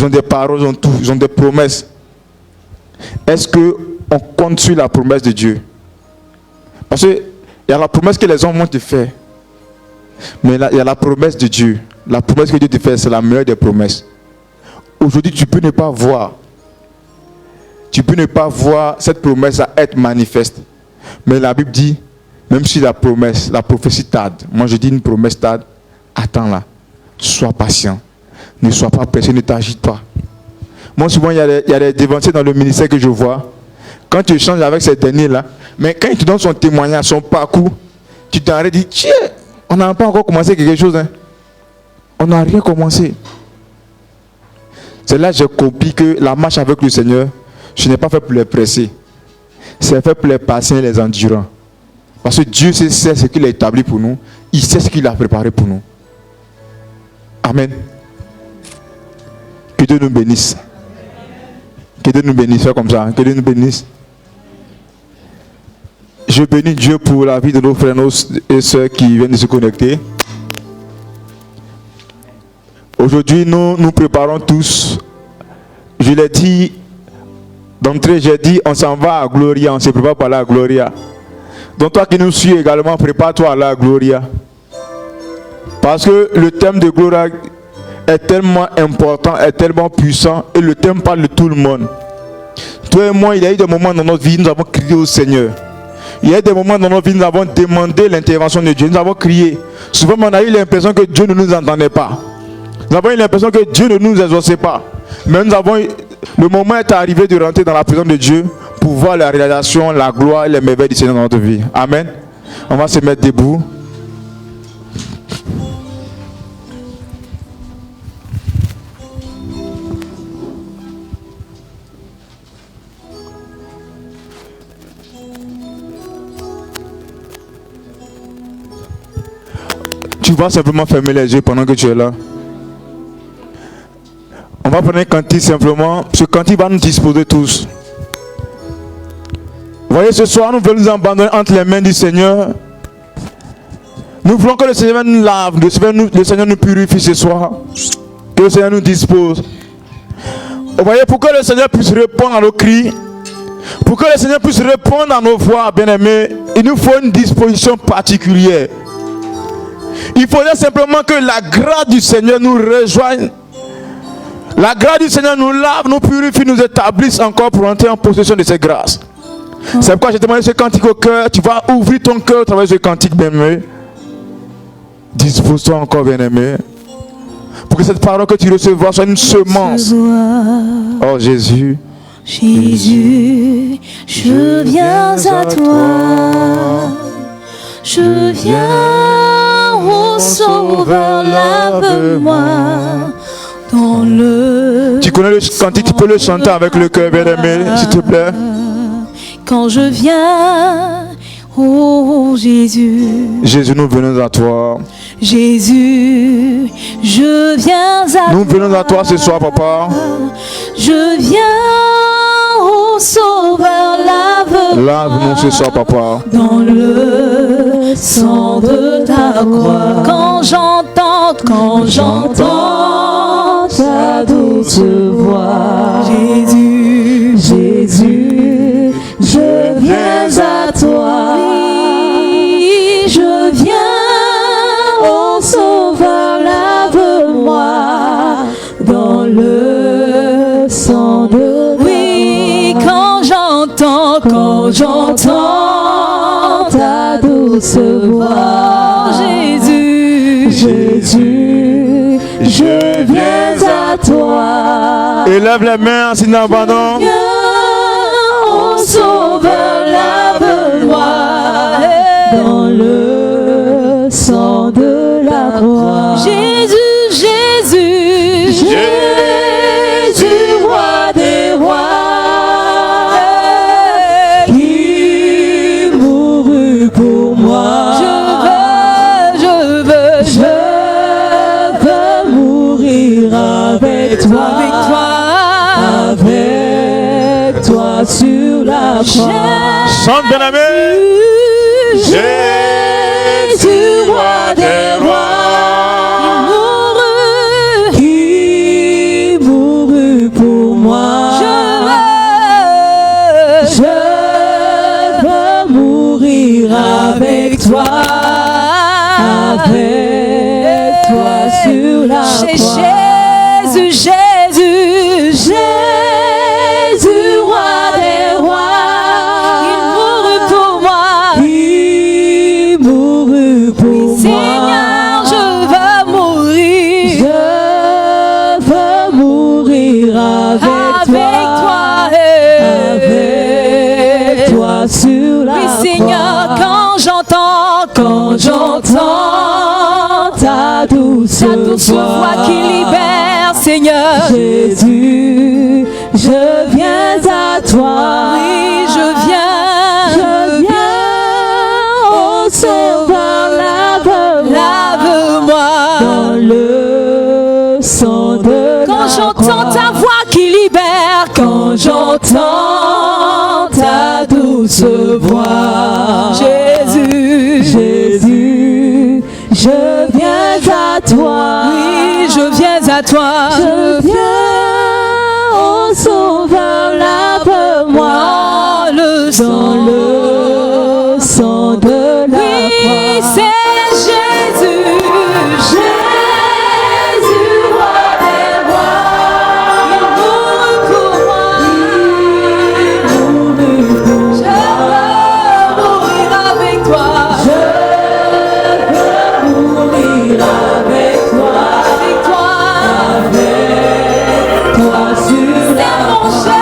ont des paroles, ils ont tout, ils ont des promesses. Est-ce qu'on compte sur la promesse de Dieu? Parce qu'il y a la promesse que les hommes vont te faire. Mais il y a la promesse de Dieu. La promesse que Dieu te fait, c'est la meilleure des promesses. Aujourd'hui, tu peux ne pas voir. Tu peux ne pas voir cette promesse à être manifeste. Mais la Bible dit, même si la promesse, la prophétie tarde, moi je dis une promesse tarde, attends-la. Sois patient. Ne sois pas pressé, ne t'agite pas. Moi souvent, il y a des dévanciers dans le ministère que je vois. Quand tu échanges avec ces derniers-là, mais quand il te donne son témoignage, son parcours, tu t'arrêtes et dis, tiens, on n'a pas encore commencé quelque chose. Hein. On n'a rien commencé. C'est là que j'ai compris que la marche avec le Seigneur, ce n'est pas fait pour les presser. C'est fait pour les patients et les endurants. Parce que Dieu sait ce qu'il a établi pour nous. Il sait ce qu'il a préparé pour nous. Amen. Que Dieu nous bénisse. Que Dieu nous bénisse. Fais comme ça. Que Dieu nous bénisse. Je bénis Dieu pour la vie de nos frères et sœurs qui viennent de se connecter. Aujourd'hui, nous préparons tous. Je l'ai dit d'entrée, j'ai dit on s'en va à Gloria, on se prépare pour aller à Gloria. Donc toi qui nous suis également, prépare-toi à aller à Gloria. Parce que le thème de Gloria est tellement important, est tellement puissant, et le thème parle de tout le monde. Toi et moi, il y a eu des moments dans notre vie, nous avons crié au Seigneur. Il y a eu des moments dans notre vie, nous avons demandé l'intervention de Dieu, nous avons crié. Souvent, on a eu l'impression que Dieu ne nous entendait pas. Nous avons eu l'impression que Dieu ne nous exauçait pas. Mais le moment est arrivé de rentrer dans la présence de Dieu pour voir la réalisation, la gloire et les merveilles du Seigneur dans notre vie. Amen. On va se mettre debout. Tu vas simplement fermer les yeux pendant que tu es là. On va prendre un cantique simplement. Ce cantique va nous disposer tous. Vous voyez, ce soir, nous voulons nous abandonner entre les mains du Seigneur. Nous voulons que le Seigneur nous lave, le Seigneur nous purifie ce soir. Que le Seigneur nous dispose. Vous voyez, pour que le Seigneur puisse répondre à nos cris, pour que le Seigneur puisse répondre à nos voix, bien-aimés, il nous faut une disposition particulière. Il faudrait simplement que la grâce du Seigneur nous rejoigne. La grâce du Seigneur nous lave, nous purifie, nous établisse encore pour entrer en possession de ces grâces. C'est pourquoi j'ai demandé ce cantique au cœur. Tu vas ouvrir ton cœur à travers ce cantique, bien-aimé. Dispose-toi encore, bien-aimé. Pour que cette parole que tu recevras soit une semence. Oh Jésus. Jésus, je viens à toi. Je viens, ô Sauveur, lave-moi. Tu connais le cantique, tu peux le chanter avec le cœur, bien-aimé, s'il te plaît. Quand je viens, oh Jésus. Jésus, nous venons à toi. Jésus, je viens à toi. Nous venons à toi ce soir, papa. Je viens, ô Sauveur, lave-moi. Lave-nous ce soir, papa. Dans le sang de ta croix. Quand j'entends ta douce voix. Jésus, Jésus, je viens à toi. Oui, je viens, ô Sauveur, lave-moi dans le sang de ta croix. Oui, quand j'entends ta douce voix. Jésus, Jésus, je viens à toi. Élève les mains en signe d'abandon. Ô Sauveur, lave-moi dans le sang de la croix. Jésus, Jésus, Jésus, roi des rois, qui mourut pour moi. Je veux mourir avec toi. Avec toi sur la croix. Chante, bien-aimé. Jésus, roi des rois, qui mourut Jésus, Jésus, roi des rois. Il mourut pour moi. Il mourut pour moi. Seigneur, je veux mourir. Je veux mourir avec toi. Avec toi sur la croix. Oui, Seigneur, quand j'entends ta douce voix qui libère, Seigneur. Jésus, je viens à toi. Oui, je viens, oh Sauveur, lave-moi dans le sang de quand j'entends ta voix qui libère, quand j'entends ta douce voix. Jésus, Jésus, je viens à toi. Oui, je viens à toi. Je viens, oh Sauveur, lave-moi dans le sang de la croix. Oui, c'est Jésus, Jésus, roi des rois. Il mourut pour moi. Il mourut pour moi. Je veux mourir avec toi. Je veux mourir avec toi. Avec toi. Avec toi sur la croix.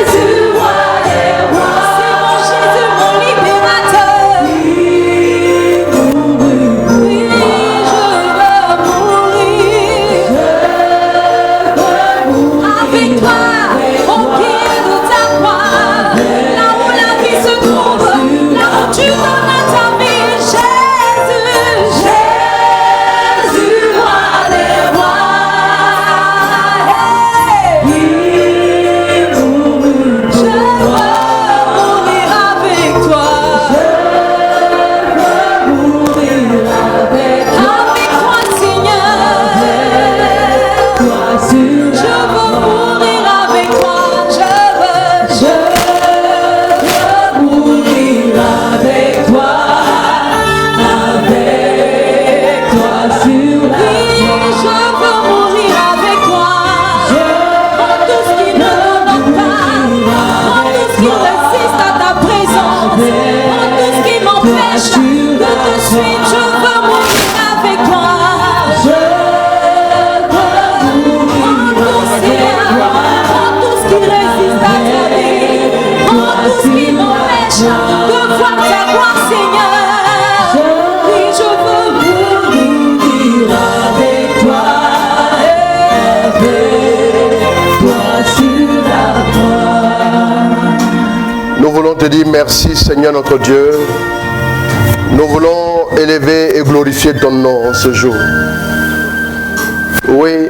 Jésus, roi des rois. C'est mon Jésus, mon libérateur. Il mourut pour moi. Je veux mourir. Avec toi, au pied de ta croix. Là où la vie se trouve, là où tu donnes à ta vie. Jésus, Jésus, roi des rois. Il mourut pour moi. Je veux mourir avec toi. Je veux mourir avec toi. Avec toi, Seigneur. Toi sur je veux mourir avec toi. Je veux mourir avec toi. Avec toi sur la croix. Je veux mourir avec toi. Prends tout ce qui ne t'honore pas. Prends tout ce qui résiste à ta présence. Prends tout ce qui m'empêche de te suivre. Je veux mourir avec toi. Je veux mourir avec toi. Prends tout ce qui résiste à ta vie. Prends tout ce qui m'empêche de voir ta gloire, Seigneur. Oui, je veux mourir avec toi. Avec toi sur la croix. Nous voulons te dire merci, Seigneur notre Dieu. Nous voulons élever et glorifier ton nom ce jour. Oui,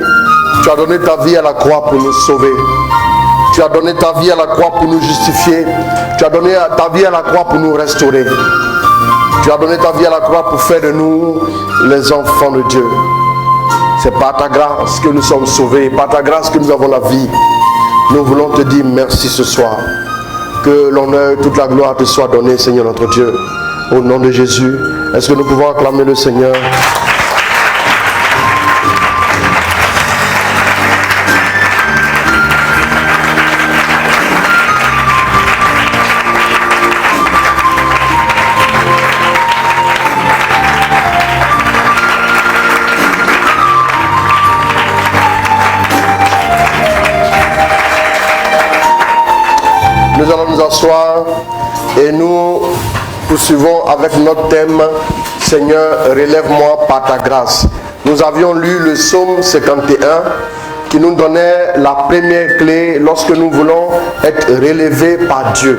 tu as donné ta vie à la croix pour nous sauver. Tu as donné ta vie à la croix pour nous justifier. Tu as donné ta vie à la croix pour nous restaurer. Tu as donné ta vie à la croix pour faire de nous les enfants de Dieu. C'est par ta grâce que nous sommes sauvés, par ta grâce que nous avons la vie. Nous voulons te dire merci ce soir. Que l'honneur et toute la gloire te soit donnée, Seigneur notre Dieu. Au nom de Jésus, est-ce que nous pouvons acclamer le Seigneur? Nous allons nous asseoir et nous poursuivons avec notre thème « Seigneur, relève-moi par ta grâce ». Nous avions lu le psaume 51 qui nous donnait la première clé lorsque nous voulons être relevés par Dieu.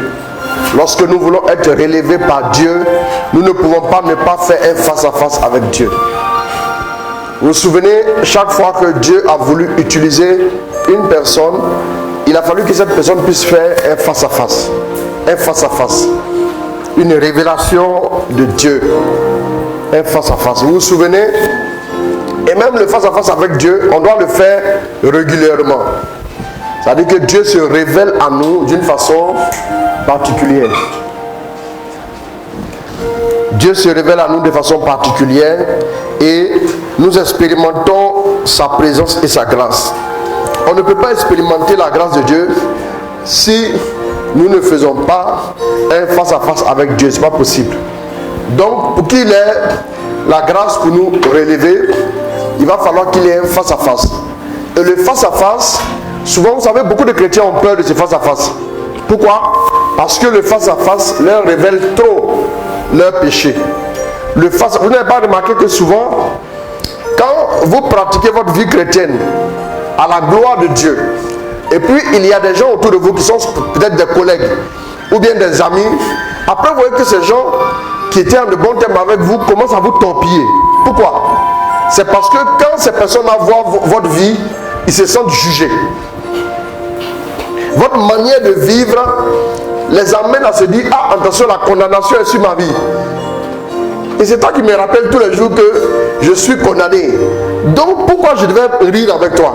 Lorsque nous voulons être relevés par Dieu, nous ne pouvons pas ne pas faire un face-à-face avec Dieu. Vous vous souvenez, chaque fois que Dieu a voulu utiliser une personne, il a fallu que cette personne puisse faire un face-à-face. Un face-à-face. Une révélation de Dieu. Un face-à-face. Vous vous souvenez? Et même le face-à-face avec Dieu, on doit le faire régulièrement. C'est-à-dire que Dieu se révèle à nous d'une façon particulière. Dieu Dieu se révèle à nous de façon particulière et nous expérimentons sa présence et sa grâce. On ne peut pas expérimenter la grâce de Dieu si nous ne faisons pas un face-à-face avec Dieu. Ce n'est pas possible. Donc, pour qu'il ait la grâce pour nous relever, il va falloir qu'il ait un face-à-face. Et le face-à-face, souvent, vous savez, beaucoup de chrétiens ont peur de ce face-à-face. Pourquoi? Parce que le face-à-face leur révèle trop leur péché. Vous n'avez pas remarqué que souvent, quand vous pratiquez votre vie chrétienne à la gloire de Dieu, et puis il y a des gens autour de vous qui sont peut-être des collègues ou bien des amis, après vous voyez que ces gens qui étaient en de bons termes avec vous commencent à vous torpiller. Pourquoi? C'est parce que quand ces personnes-là voient votre vie, ils se sentent jugés. Votre manière de vivre les amène à se dire, ah, attention, la condamnation est sur ma vie. Et c'est toi qui me rappelle tous les jours que je suis condamné. Donc pourquoi je devais rire avec toi?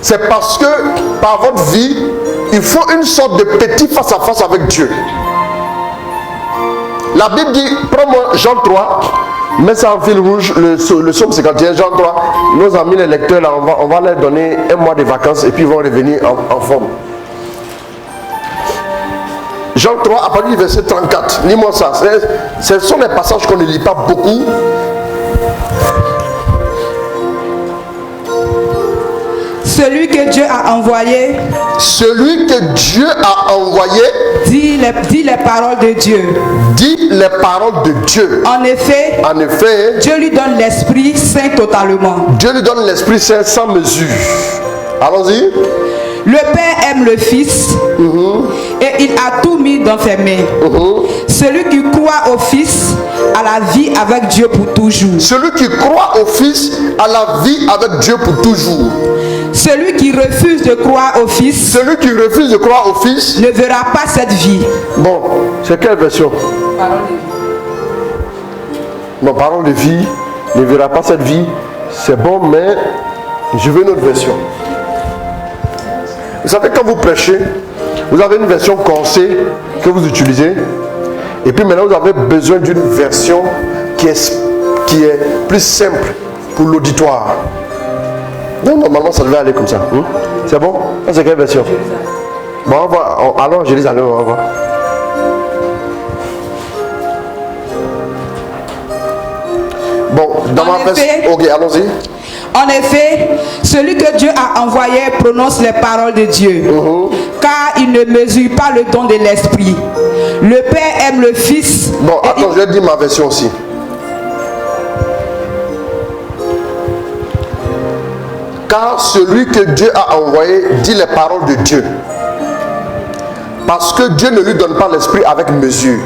C'est parce que par votre vie, il faut une sorte de petit face-à-face avec Dieu. La Bible dit, prends-moi Jean 3, mets ça en fil rouge, le psaume 51, Jean 3. Nos amis les lecteurs, là, on va leur donner un mois de vacances et puis ils vont revenir en forme. Jean 3, à partir du verset 34. Lis-moi ça. Ce sont des passages qu'on ne lit pas beaucoup. Celui que Dieu a envoyé. Celui que Dieu a envoyé. Dit les paroles de Dieu. Dit les paroles de Dieu. En effet. Dieu lui donne l'Esprit Saint totalement. Dieu lui donne l'Esprit Saint sans mesure. Allons-y. Le Père aime le Fils et il a tout mis dans ses mains. Celui qui croit au Fils a la vie avec Dieu pour toujours. Celui qui croit au Fils a la vie avec Dieu pour toujours. Celui qui refuse de croire au Fils, celui qui refuse de croire au Fils ne verra pas cette vie. Bon, c'est quelle version? Parole de vie. Bon, parole de vie, ne verra pas cette vie. C'est bon, mais je veux une autre version. Vous savez, quand vous prêchez, vous avez une version corsée que vous utilisez. Et puis maintenant, vous avez besoin d'une version qui est plus simple pour l'auditoire. Donc, normalement, ça devait aller comme ça. C'est bon? Ça, c'est quelle version? Bon, on va. Alors, je les allais, on va voir. Bon, dans ma version. Ok, allons-y. En effet, celui que Dieu a envoyé prononce les paroles de Dieu, car il ne mesure pas le don de l'Esprit. Le Père aime le Fils. Bon, attends, je vais dire ma version aussi. Car celui que Dieu a envoyé dit les paroles de Dieu. Parce que Dieu ne lui donne pas l'Esprit avec mesure.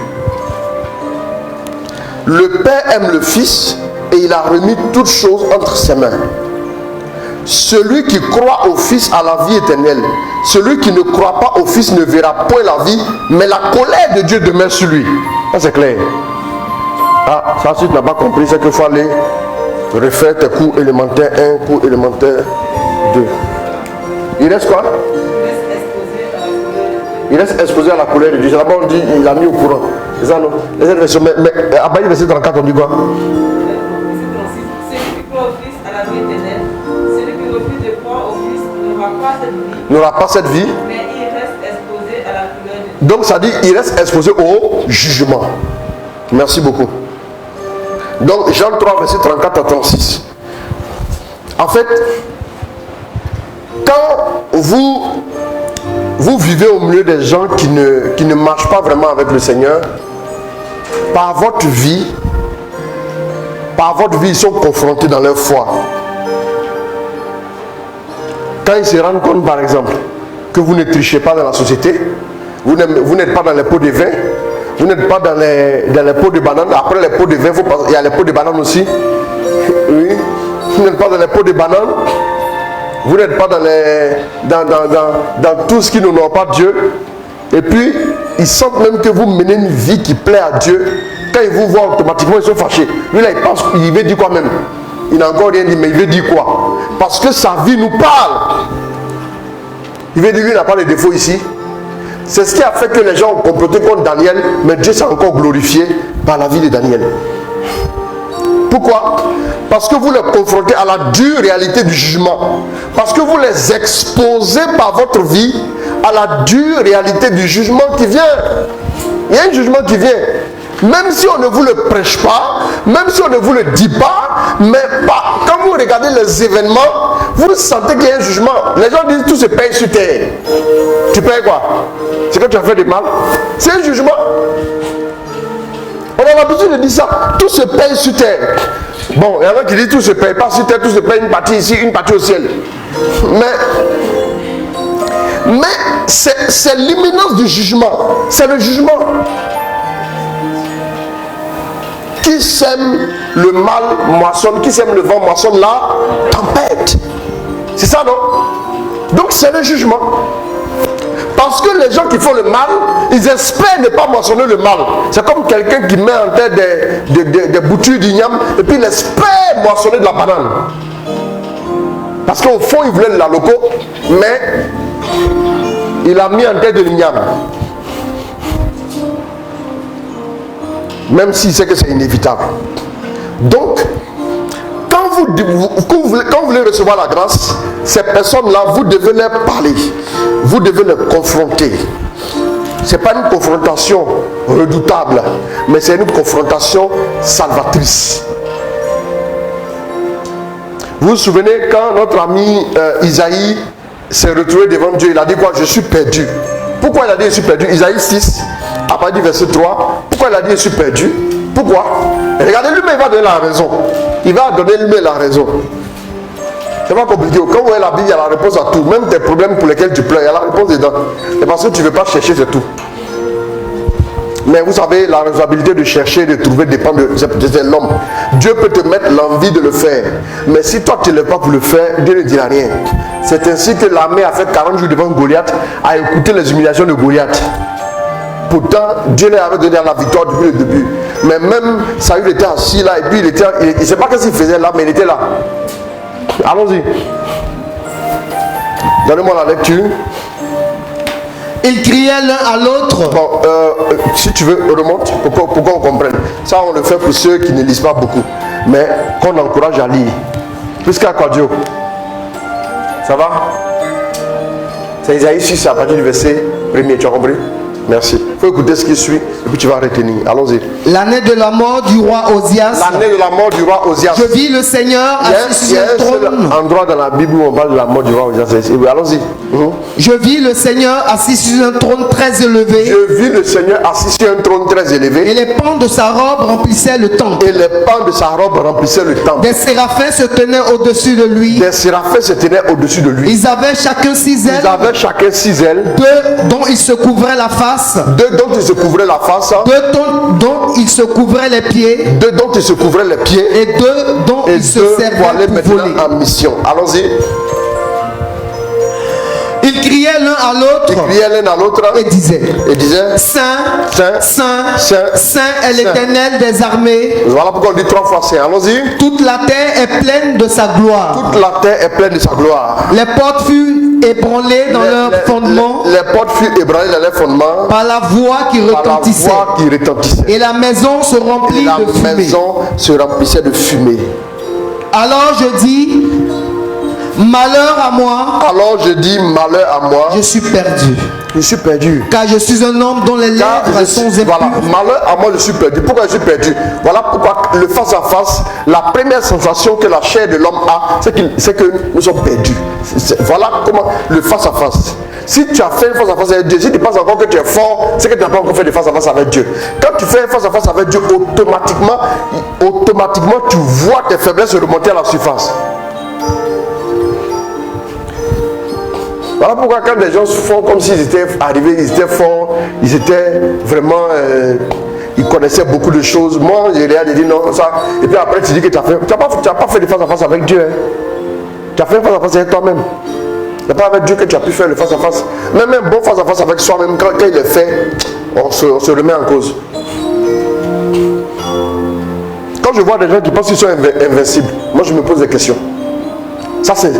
Le Père aime le Fils et il a remis toutes choses entre ses mains. Celui qui croit au Fils a la vie éternelle. Celui qui ne croit pas au Fils ne verra point la vie, mais la colère de Dieu demeure sur lui. Ça c'est clair. Ah, ça si tu n'as pas compris, c'est qu'il faut aller refaire tes cours élémentaires 1, cours élémentaire 2. Il reste quoi? Il reste exposé à la colère de Dieu. Là-bas on dit il a mis au courant. C'est ça non? Mais à Baï verset 34 on dit quoi? N'aura pas cette vie, mais il reste exposé à la colère de Dieu. Donc ça dit il reste exposé au jugement. Merci beaucoup. Donc Jean 3 verset 34 à 36. En fait, quand vous vivez au milieu des gens qui ne marchent pas vraiment avec le Seigneur, par votre vie, ils sont confrontés dans leur foi. Quand ils se rendent compte, par exemple, que vous ne trichez pas dans la société, vous n'êtes pas dans les pots de vin, vous n'êtes pas dans les pots de banane. Après les pots de vin, il y a les pots de banane aussi. Oui. Vous n'êtes pas dans les pots de banane. Vous n'êtes pas dans tout ce qui n'honore pas Dieu. Et puis, ils sentent même que vous menez une vie qui plaît à Dieu. Quand ils vous voient automatiquement, ils sont fâchés. Lui là, il veut dire quoi même? Il n'a encore rien dit, mais il veut dire quoi? Parce que sa vie nous parle. Il veut dire, lui, il n'a pas de défaut ici. C'est ce qui a fait que les gens ont comploté contre Daniel, mais Dieu s'est encore glorifié par la vie de Daniel. Pourquoi? Parce que vous les confrontez à la dure réalité du jugement. Parce que vous les exposez par votre vie à la dure réalité du jugement qui vient. Il y a un jugement qui vient. Même si on ne vous le prêche pas, même si on ne vous le dit pas, mais quand vous regardez les événements, vous sentez qu'il y a un jugement. Les gens disent tout se paye sur terre. Tu payes quoi? C'est que tu as fait du mal. C'est un jugement. On a l'habitude de dire ça. Tout se paye sur terre. Bon, il y en a qui disent tout se paye pas sur terre, tout se paye une partie ici, une partie au ciel. Mais c'est l'imminence du jugement. C'est le jugement. Qui sème le mal moissonne, qui sème le vent moissonne la tempête. C'est ça, non? Donc c'est le jugement. Parce que les gens qui font le mal, ils espèrent ne pas moissonner le mal. C'est comme quelqu'un qui met en terre des boutures d'igname et puis il espère moissonner de la banane. Parce qu'au fond, il voulait de la loco, mais il a mis en terre de l'igname. Même s'il sait que c'est inévitable. Donc, quand vous voulez recevoir la grâce, ces personnes-là, vous devez leur parler. Vous devez les confronter. Ce n'est pas une confrontation redoutable, mais c'est une confrontation salvatrice. Vous vous souvenez quand notre ami Isaïe s'est retrouvé devant Dieu, il a dit quoi? Je suis perdu. Pourquoi il a dit je suis perdu? Isaïe 6, à partir du verset 3. Pourquoi il a dit je suis perdu? Pourquoi? Regardez, lui-même il va donner la raison. Il va donner lui-même la raison. C'est pas compliqué. Quand vous voyez la Bible, il y a la réponse à tout. Même tes problèmes pour lesquels tu pleures, il y a la réponse dedans. C'est parce que tu ne veux pas chercher, c'est tout. Mais vous savez, la responsabilité de chercher, de trouver dépend de l'homme. Dieu peut te mettre l'envie de le faire. Mais si toi tu ne l'es pas pour le faire, Dieu ne dira rien. C'est ainsi que l'armée a fait 40 jours devant Goliath, a écouté les humiliations de Goliath. Pourtant, Dieu lui avait donné la victoire depuis le début. Mais même Saül était assis là, et puis il ne sait pas ce qu'il faisait là, mais il était là. Allons-y. Donnez-moi la lecture. Ils criaient l'un à l'autre. Bon, si tu veux, remonte pour qu'on comprenne. Ça, on le fait pour ceux qui ne lisent pas beaucoup. Mais qu'on encourage à lire. Jusqu'à quoi, Dieu? Ça va? C'est Isaïe 6 à partir du verset 1er, tu as compris? Merci. Il faut écouter ce qui suit et puis tu vas retenir. Allons-y. L'année de la mort du roi Osias. L'année de la mort du roi Osias. Je vis le Seigneur assis sur un trône. Il y a un endroit dans la Bible où on parle de la mort du roi Osias. Allons-y. Je vis le Seigneur assis sur un trône très élevé. Je vis le Seigneur assis sur un trône très élevé. Et les pans de sa robe remplissaient le temple. Et les pans de sa robe remplissaient le temple. Des séraphins se tenaient au-dessus de lui. Des séraphins se tenaient au-dessus de lui. Ils avaient chacun 6 ailes. Ils avaient chacun 6 ailes. 2 dont ils se couvraient la face. 2 dont ils se couvraient la face. 2 dont ils se couvraient les pieds. 2 dont ils se couvraient les pieds. Et 2 dont ils se servaient pour voler. En mission. Allons-y. Ils criaient l'un à l'autre. Ils criaient l'un à l'autre. Et disaient. Saint, Saint, Saint, Saint, Saint est l'Éternel des armées. Voilà pourquoi on dit 3 fois Saint. Allons-y. Toute la terre est pleine de sa gloire. Toute la terre est pleine de sa gloire. Les portes furent ébranlées dans leur fondement. Les portes furent ébranlées dans leurs fondements. Par la voix qui retentissait. Et la maison se remplit de fumée. La maison se remplissait de fumée. Alors je dis, malheur à moi. Alors je dis, malheur à moi. Je suis perdu. Je suis perdu. Car je suis un homme dont les lèvres sont impures. Voilà, malheur à moi, je suis perdu. Pourquoi je suis perdu? Voilà pourquoi le face à face, la première sensation que la chair de l'homme a, c'est que nous sommes perdus. Voilà comment le face à face. Si tu as fait un face à face avec Dieu, si tu penses encore que tu es fort, c'est que tu n'as pas encore fait de face à face avec Dieu. Quand tu fais un face à face avec Dieu, automatiquement, tu vois tes faiblesses remonter à la surface. Voilà pourquoi quand les gens font comme s'ils étaient arrivés, ils étaient forts, ils étaient vraiment, ils connaissaient beaucoup de choses. Moi, j'ai rien dit non, ça. Et puis après, tu dis que tu n'as pas fait de face à face avec Dieu. Hein. Tu as fait face à face avec toi-même. Ce n'est pas avec Dieu que tu as pu faire le face à face. Même un bon face à face avec soi-même, quand il est fait, on se remet en cause. Quand je vois des gens qui pensent qu'ils sont invincibles, moi je me pose des questions. Ça c'est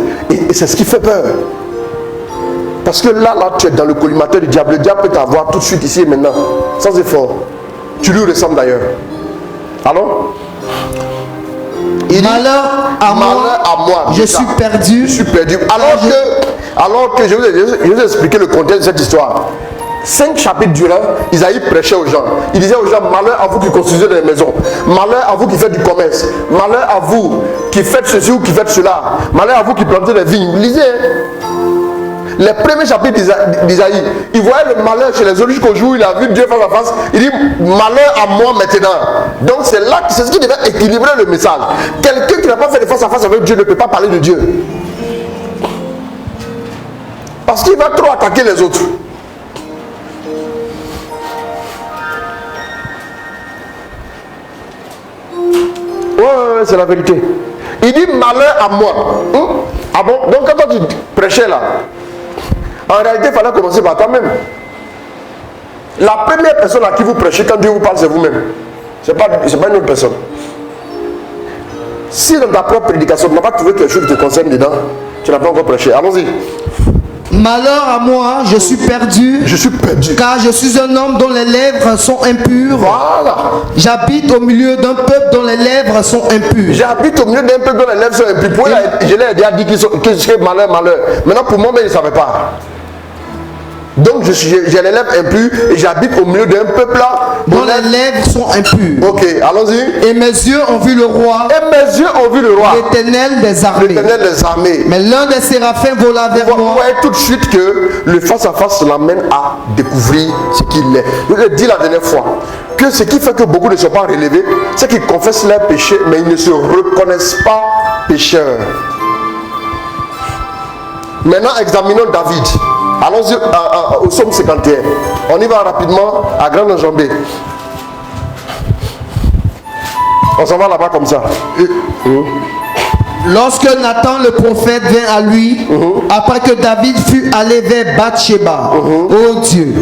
ce qui fait peur. Parce que là, tu es dans le collimateur du diable. Le diable peut t'avoir tout de suite ici et maintenant, sans effort. Tu lui ressembles d'ailleurs. Alors, malheur à moi, je suis perdu. Je suis perdu. Alors que je vous ai expliqué le contexte de cette histoire. 5 chapitres durant, Isaïe prêchait aux gens. Il disait aux gens, malheur à vous qui construisez des maisons. Malheur à vous qui faites du commerce. Malheur à vous qui faites ceci ou qui faites cela. Malheur à vous qui plantez des vignes. Lisez. Les premiers chapitres d'Isaïe, il voyait le malheur chez les autres jusqu'au jour où il a vu Dieu face à face. Il dit, malheur à moi maintenant. Donc c'est là, c'est ce qui devait équilibrer le message. Quelqu'un qui n'a pas fait de face à face avec Dieu ne peut pas parler de Dieu. Parce qu'il va trop attaquer les autres. Ouais, c'est la vérité. Il dit malheur à moi. Ah bon? Donc quand toi tu prêchais là, en réalité il fallait commencer par toi-même. La première personne à qui vous prêchez quand Dieu vous parle, c'est vous-même. C'est pas une autre personne. Si dans ta propre prédication tu n'as pas trouvé quelque chose qui te concerne dedans, tu n'as pas encore prêché. Allons-y. Malheur à moi, je suis perdu. Je suis perdu. Car je suis un homme dont les lèvres sont impures. Voilà. J'habite au milieu d'un peuple dont les lèvres sont impures. J'habite au milieu d'un peuple dont les lèvres sont impures. Je l'ai déjà dit qu'ils sont malheur. Maintenant pour moi, mais ils ne savaient pas. Donc j'ai les lèvres impures et j'habite au milieu d'un peuple là dont les lèvres sont impures. Ok, allons-y. Et mes yeux ont vu le roi. Et mes yeux ont vu le roi. L'Éternel des armées. L'Éternel des armées. Mais l'un des séraphins vola vers moi. Vous voyez tout de suite que le face-à-face l'amène à découvrir ce qu'il est. Je vous ai dit la dernière fois que ce qui fait que beaucoup ne sont pas relevés, c'est qu'ils confessent leurs péchés, mais ils ne se reconnaissent pas pécheurs. Maintenant, examinons David. Allons-y au psaume 51. On y va rapidement à grande enjambée. On s'en va là-bas comme ça. Lorsque Nathan le prophète vint à lui, après que David fut allé vers Bathsheba, oh Dieu,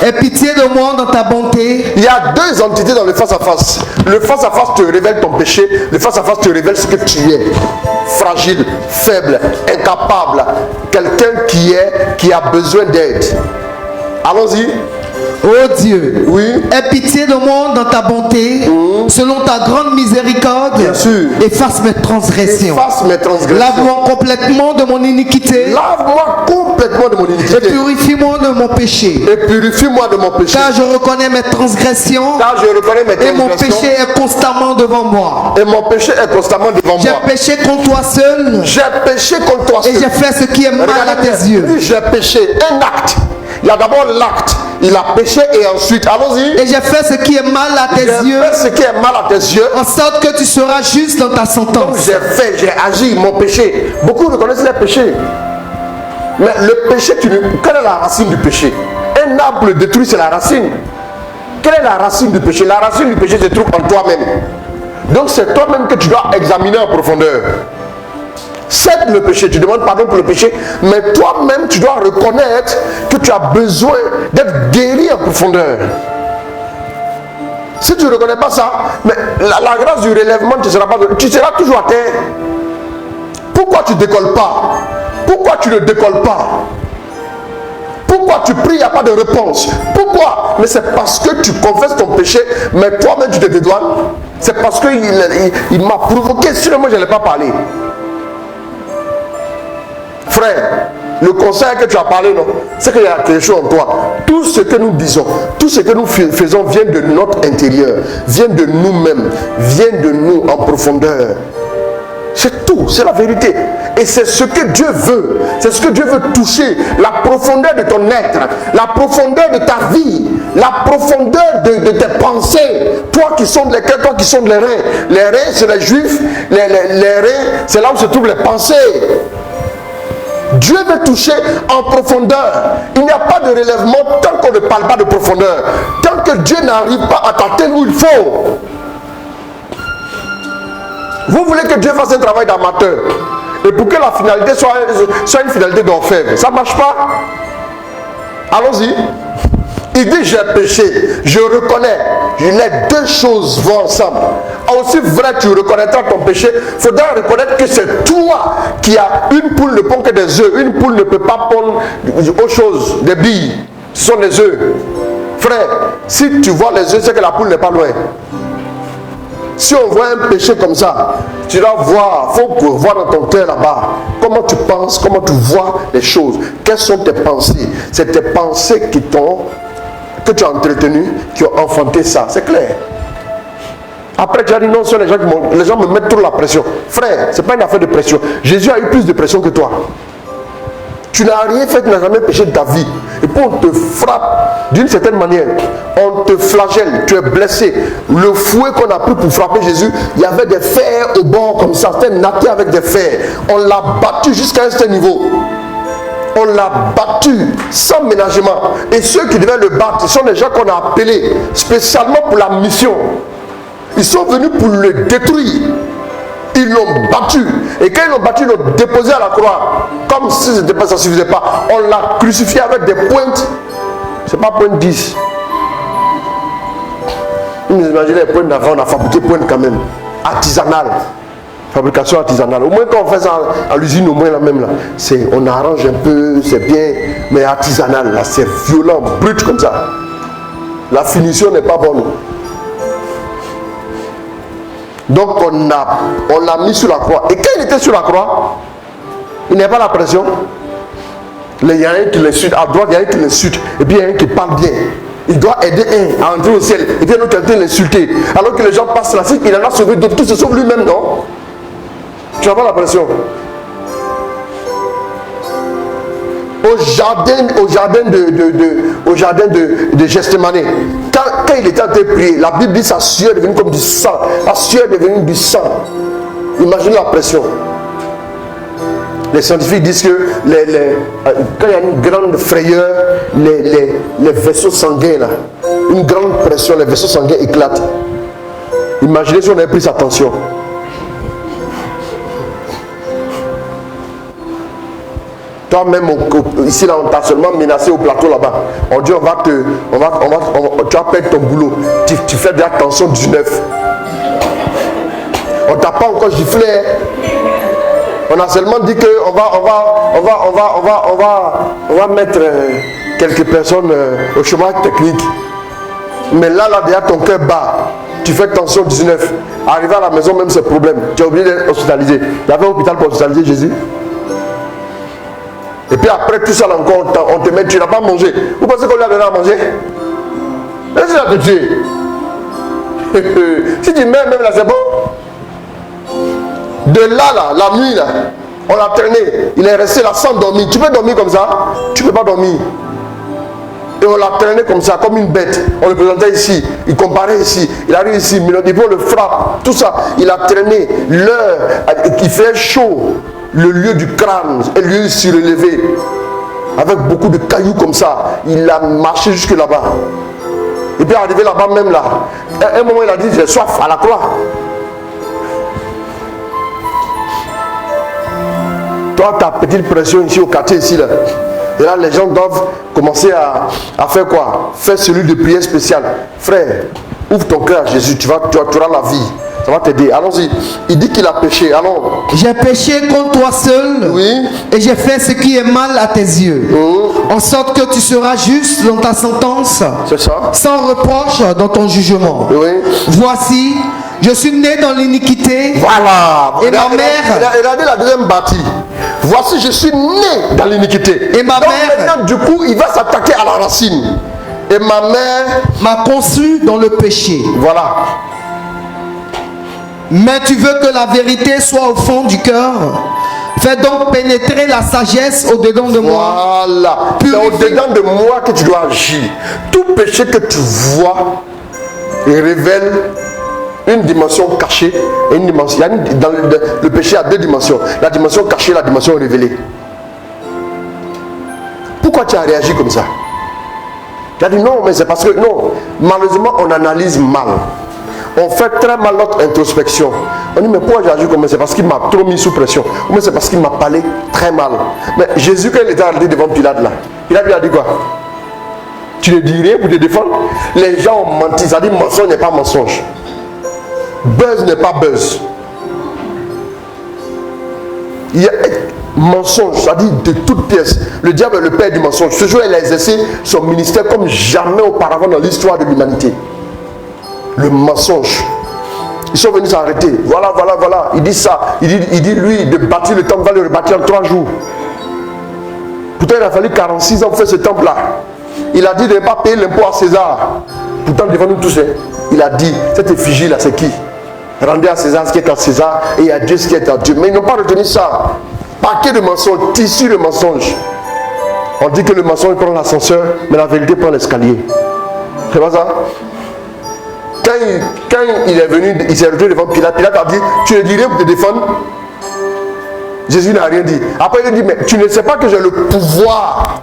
aie pitié de moi dans ta bonté. Il y a deux entités dans le face-à-face. Le face-à-face te révèle ton péché, le face-à-face te révèle ce que tu es. Fragile, faible, incapable, quelqu'un qui a besoin d'aide. Allons-y. Oh Dieu, oui. Aie pitié de moi dans ta bonté, selon ta grande miséricorde. Bien sûr. Efface mes transgressions. Efface mes transgressions. Lave-moi complètement de mon iniquité. Lave-moi complètement de mon iniquité. Et purifie-moi de mon péché. Et purifie-moi de mon péché. Car je reconnais mes transgressions. Car je reconnais mes transgressions. Et mon péché est constamment devant moi. Et mon péché est constamment devant moi. J'ai péché contre toi seul. J'ai péché contre toi seul. Et j'ai fait ce qui est mal à tes yeux. J'ai péché. Un acte. Il y a d'abord l'acte. Il a péché et ensuite, allons-y. Et j'ai fait ce qui est mal à tes yeux. J'ai fait ce qui est mal à tes yeux. En sorte que tu seras juste dans ta sentence. Donc j'ai agi, mon péché. Beaucoup reconnaissent les péchés. Mais le péché, quelle est la racine du péché? Un arbre détruit, c'est la racine. Quelle est la racine du péché? La racine du péché se trouve en toi-même. Donc c'est toi-même que tu dois examiner en profondeur. C'est le péché, tu demandes pardon pour le péché, mais toi-même tu dois reconnaître que tu as besoin d'être guéri en profondeur. Si tu ne reconnais pas ça, mais la grâce du relèvement ne sera pas donnée. Tu seras toujours à terre. Pourquoi tu ne décolles pas? Pourquoi tu ne décolles pas? Pourquoi tu pries, il n'y a pas de réponse? Pourquoi? Mais c'est parce que tu confesses ton péché, mais toi-même tu te dédouanes. C'est parce qu'il m'a provoqué, sinon moi je n'allais pas parler. Frère, le conseil que tu as parlé, non, c'est qu'il y a quelque chose en toi. Tout ce que nous disons, tout ce que nous faisons vient de notre intérieur, vient de nous-mêmes, vient de nous en profondeur. C'est tout, c'est la vérité. Et c'est ce que Dieu veut. C'est ce que Dieu veut toucher. La profondeur de ton être, la profondeur de ta vie, la profondeur de tes pensées. Toi qui sondes les cœurs, toi qui sondes les reins. Les reins, c'est les juifs. Les reins, c'est là où se trouvent les pensées. Dieu veut toucher en profondeur. Il n'y a pas de relèvement tant qu'on ne parle pas de profondeur. Tant que Dieu n'arrive pas à t'atteindre où il faut. Vous voulez que Dieu fasse un travail d'amateur. Et pour que la finalité soit une finalité d'orfèvre. Ça ne marche pas. Allons-y. Il dit j'ai péché, je reconnais. Les deux choses vont ensemble. Aussi vrai tu reconnaîtras ton péché, il faudra reconnaître que c'est toi qui as une poule ne pond que des œufs. Une poule ne peut pas pondre autre chose, des billes. Ce sont des œufs. Frère, si tu vois les œufs, c'est que la poule n'est pas loin. Si on voit un péché comme ça, tu dois voir, il faut voir dans ton cœur là-bas comment tu penses, comment tu vois les choses. Quelles sont tes pensées? C'est tes pensées que tu as entretenues, qui ont enfanté ça. C'est clair. Après, tu as dit non, ce sont les gens me mettent trop la pression. Frère, ce n'est pas une affaire de pression. Jésus a eu plus de pression que toi. Tu n'as rien fait, tu n'as jamais péché de ta vie. Et puis on te frappe d'une certaine manière. On te flagelle, tu es blessé. Le fouet qu'on a pris pour frapper Jésus, il y avait des fers au bord comme ça. C'était natté avec des fers. On l'a battu jusqu'à un certain niveau. On l'a battu sans ménagement. Et ceux qui devaient le battre, ce sont des gens qu'on a appelés spécialement pour la mission. Ils sont venus pour le détruire. Ils l'ont battu. Et quand ils l'ont battu, ils l'ont déposé à la croix. Comme si ça ne suffisait pas. On l'a crucifié avec des pointes. Ce n'est pas pointe 10. Vous imaginez les pointes d'avant, on a fabriqué pointes quand même. Artisanales. Fabrication artisanale. Au moins quand on fait ça à l'usine, au moins la même là. On arrange un peu, c'est bien, mais artisanal. Là, c'est violent, brut comme ça. La finition n'est pas bonne. Donc on l'a mis sur la croix. Et quand il était sur la croix, il n'y a pas la pression. Il y a un qui l'insulte, à droite il y a un qui l'insulte, et puis il y a un qui parle bien. Il doit aider un à entrer au ciel, et puis l'autre quelqu'un l'insulter. Alors que les gens passent là, il en a sauvé d'autres, tout se sauve lui-même, non? Tu n'as pas la pression. Au jardin de Gethsémane, quand il était en train de prier, la Bible dit sa sueur est devenue comme du sang. La sueur est devenue du sang. Imaginez la pression. Les scientifiques disent que quand il y a une grande frayeur, les vaisseaux sanguins, là, une grande pression, les vaisseaux sanguins éclatent. Imaginez si on avait pris sa tension. Toi-même, ici, là, on t'a seulement menacé au plateau là-bas. On dit, tu vas perdre ton boulot. Tu fais de la tension 19. On t'a pas encore giflé. On a seulement dit qu'on va mettre quelques personnes au chômage technique. Mais là, déjà, ton cœur bat. Tu fais tension 19. Arrivé à la maison, même c'est problème. Tu as oublié d'être hospitalisé. Il y avait un hôpital pour hospitaliser Jésus. Et puis après tout ça encore, on te met, tu n'as pas mangé. Vous pensez qu'on lui a donné à manger? Est-ce qu'il a te tué? Si tu meurs même là, c'est bon. De là, la nuit là, on l'a traîné. Il est resté là sans dormir. Tu peux dormir comme ça? Tu ne peux pas dormir. Et on l'a traîné comme ça, comme une bête. On le présentait ici, il comparait ici, il arrive ici, mais on le frappe, tout ça. Il a traîné l'heure, il fait chaud. Le lieu du crâne, le lieu surélevé, avec beaucoup de cailloux comme ça, il a marché jusque là-bas. Et puis arrivé là-bas même là, à un moment il a dit j'ai soif à la croix. Toi ta petite pression ici au quartier ici là. Et là les gens doivent commencer à faire quoi? Faire celui de prière spéciale. Frère, ouvre ton cœur à Jésus, tu auras la vie. Ça va t'aider. Allons-y. Il dit qu'il a péché. Allons. J'ai péché contre toi seul. Oui. Et j'ai fait ce qui est mal à tes yeux. En sorte que tu seras juste dans ta sentence. C'est ça. Sans reproche dans ton jugement. Oui. Voici, je suis né dans l'iniquité. Voilà. Et ma mère. Regardez la deuxième partie. Voici, je suis né dans l'iniquité. Et ma donc mère. Maintenant, du coup, il va s'attaquer à la racine. Et ma mère m'a conçu dans le péché. Voilà. Mais tu veux que la vérité soit au fond du cœur. Fais donc pénétrer la sagesse au-dedans de moi. Voilà. C'est au-dedans de moi que tu dois agir. Tout péché que tu vois, il révèle une dimension cachée et une dimension. Dans le péché a deux dimensions. La dimension cachée et la dimension révélée. Pourquoi tu as réagi comme ça? Tu as dit non, mais c'est parce que non. Malheureusement, on analyse mal. On fait très mal notre introspection. On dit mais pourquoi j'ai agi comme ça? C'est parce qu'il m'a trop mis sous pression. Ou c'est parce qu'il m'a parlé très mal. Mais Jésus, quand il était allé devant Pilate là, Pilate lui a dit quoi? tu ne dis rien pour te défendre. Les gens ont menti, ça dit mensonge n'est pas mensonge. Buzz n'est pas buzz. Il y a mensonge, ça dit de toutes pièces. Le diable est le père du mensonge. Ce jour, il a exercé son ministère comme jamais auparavant dans l'histoire de l'humanité. Le mensonge. Ils sont venus s'arrêter. Voilà. Il dit ça. Il dit lui, de bâtir le temple, va le rebâtir en 3 jours. Pourtant, il a fallu 46 ans pour faire ce temple-là. Il a dit de ne pas payer l'impôt à César. Pourtant, devant nous tous, il a dit, cette effigie-là, c'est qui? Rendez à César ce qui est à César et à Dieu ce qui est à Dieu. Mais ils n'ont pas retenu ça. Paquet de mensonges, tissu de mensonges. On dit que le mensonge prend l'ascenseur, mais la vérité prend l'escalier. C'est pas ça? Quand il est venu, il s'est retrouvé devant Pilate. Pilate a dit, tu ne dis rien pour te défendre. Jésus n'a rien dit. Après il a dit, mais tu ne sais pas que j'ai le pouvoir.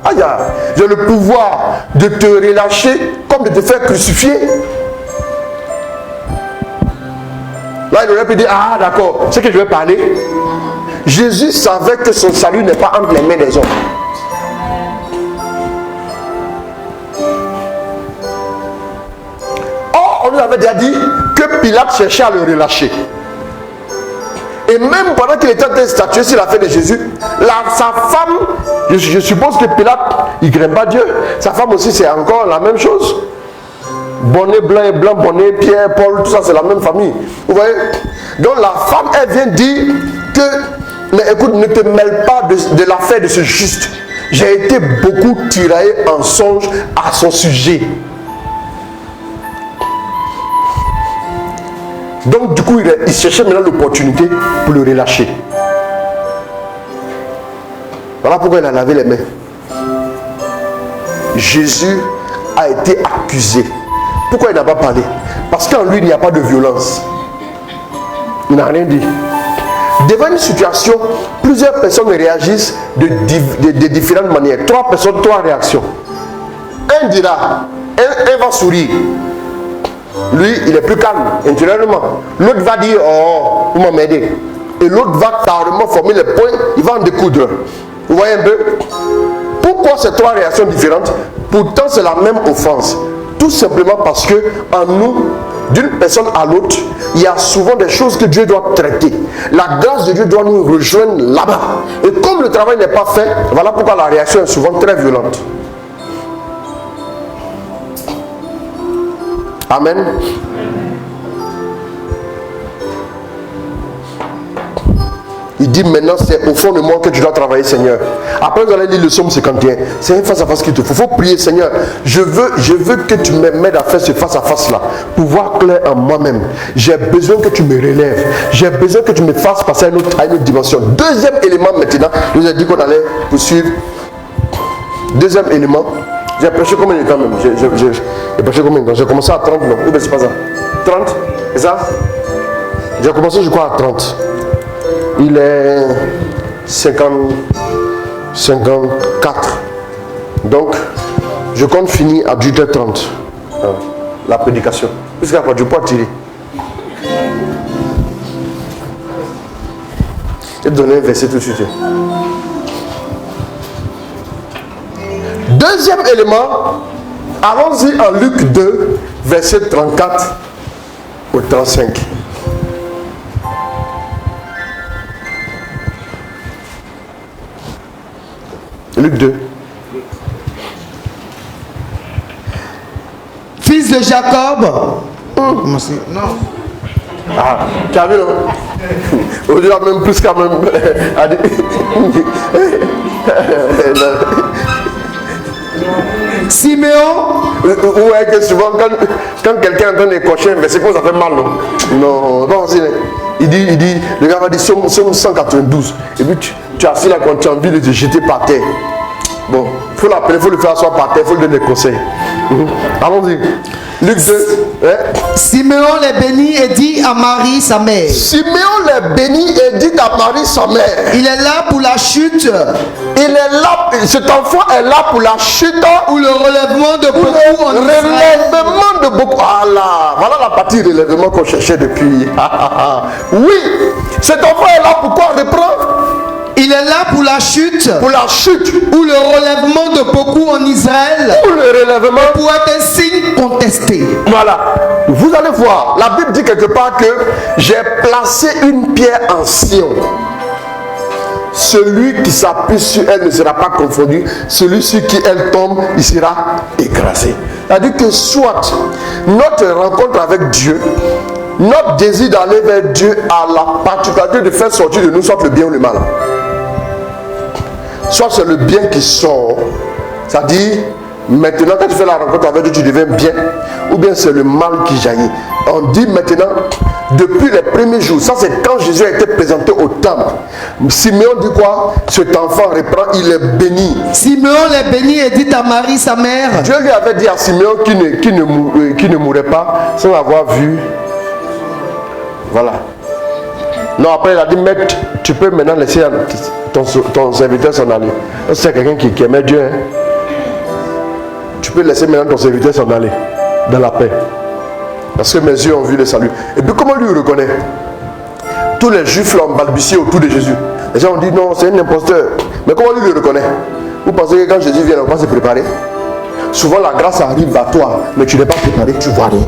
J'ai le pouvoir de te relâcher comme de te faire crucifier. Là, il aurait pu dire, ah d'accord, c'est que je vais parler. Jésus savait que son salut n'est pas entre les mains des hommes. Or, on nous avait déjà dit que Pilate cherchait à le relâcher. Et même pendant qu'il était en train de statuer sur l'affaire de Jésus, sa femme, je suppose que Pilate, il ne craint pas Dieu. Sa femme aussi, c'est encore la même chose. Bonnet blanc et blanc, bonnet, Pierre, Paul, tout ça, c'est la même famille. Vous voyez? Donc la femme, elle vient dire que, mais écoute, ne te mêle pas de l'affaire de ce juste. J'ai été beaucoup tiraillé en songe à son sujet. Donc du coup, il cherchait maintenant l'opportunité pour le relâcher. Voilà pourquoi il a lavé les mains. Jésus a été accusé. Pourquoi il n'a pas parlé? Parce qu'en lui, il n'y a pas de violence. Il n'a rien dit. Devant une situation, plusieurs personnes réagissent de différentes manières. 3 personnes, 3 réactions. Un dira, un va sourire. Lui, il est plus calme intérieurement. L'autre va dire, oh, vous m'aidez. Et l'autre va carrément former les points, il va en découdre. Vous voyez un peu? Pourquoi ces 3 réactions différentes? Pourtant, c'est la même offense. Tout simplement parce que en nous, d'une personne à l'autre, il y a souvent des choses que Dieu doit traiter. La grâce de Dieu doit nous rejoindre là-bas. Et comme le travail n'est pas fait, voilà pourquoi la réaction est souvent très violente. Amen. Il dit maintenant c'est au fond de moi que tu dois travailler, Seigneur. Après vous allez lire le psaume 51. C'est un face à face qu'il te faut. Il faut prier, Seigneur. Je veux que tu m'aides à faire ce face à face là. Pour voir clair en moi-même. J'ai besoin que tu me relèves. J'ai besoin que tu me fasses passer à une autre dimension. Deuxième élément maintenant. Je vous ai dit qu'on allait poursuivre. Deuxième élément. J'ai prêché combien de temps même? J'ai prêché combien de temps? J'ai commencé à 30 non? Ou bien c'est pas ça? 30? C'est ça? J'ai commencé je crois à 30. Il est 54. Donc, je compte finir à 18h30. La prédication. Puisqu'il n'y a pas du poids tiré. Je vais te donner un verset tout de suite. Deuxième élément, allons-y en Luc 2, verset 34 au 35. Luc 2. Fils de Jacob. Non. Ah, tu as vu, non? Aujourd'hui, même plus quand même. Siméon. Ouais, que souvent, quand quelqu'un est en train d'écorcher un verset, ça fait mal, non? Non, il dit, le gars va dire Somme 192. Et puis tu as assis là quand tu as envie de te jeter par terre. Bon, il faut l'appeler, il faut le faire asseoir par terre, il faut lui donner des conseils. Allons-y. Luc 2. Ouais. Siméon les bénit et dit à Marie sa mère. Siméon les bénit et dit à Marie sa mère. Il est là pour la chute. Il est là, cet enfant est là pour la chute ou le relèvement de beaucoup. Relèvement de beaucoup. Voilà la partie relèvement qu'on cherchait depuis. Oui, cet enfant est là pour quoi? Reprendre. Il est là pour la chute pour la chute ou le relèvement de beaucoup en Israël ou le relèvement. pour être un signe contesté. Voilà. Vous allez voir, la Bible dit quelque part que j'ai placé une pierre en Sion. Celui qui s'appuie sur elle ne sera pas confondu. Celui sur qui elle tombe, il sera écrasé. C'est-à-dire que soit notre rencontre avec Dieu, notre désir d'aller vers Dieu a la particularité de faire sortir de nous soit le bien ou le mal. Soit c'est le bien qui sort, c'est-à-dire maintenant quand tu fais la rencontre avec Dieu, tu deviens bien, ou bien c'est le mal qui jaillit. On dit maintenant, depuis les premiers jours, ça c'est quand Jésus a été présenté au temple. Simeon dit quoi? Cet enfant reprend, il est béni. Simeon est béni et dit à Marie, sa mère. Dieu lui avait dit à Simeon qui ne mourrait pas sans avoir vu. Voilà. Non, après il a dit, maître, tu peux maintenant laisser ton serviteur s'en aller. C'est quelqu'un qui aimait Dieu. Hein? Tu peux laisser maintenant ton serviteur s'en aller dans la paix. Parce que mes yeux ont vu le salut. Et puis comment lui il reconnaît? Tous les juifs l'ont balbutié autour de Jésus. Les gens ont dit non, c'est un imposteur. Mais comment lui le reconnaît? Vous pensez que quand Jésus vient, on va se préparer? Souvent la grâce arrive à toi, mais tu n'es pas préparé, tu vois rien.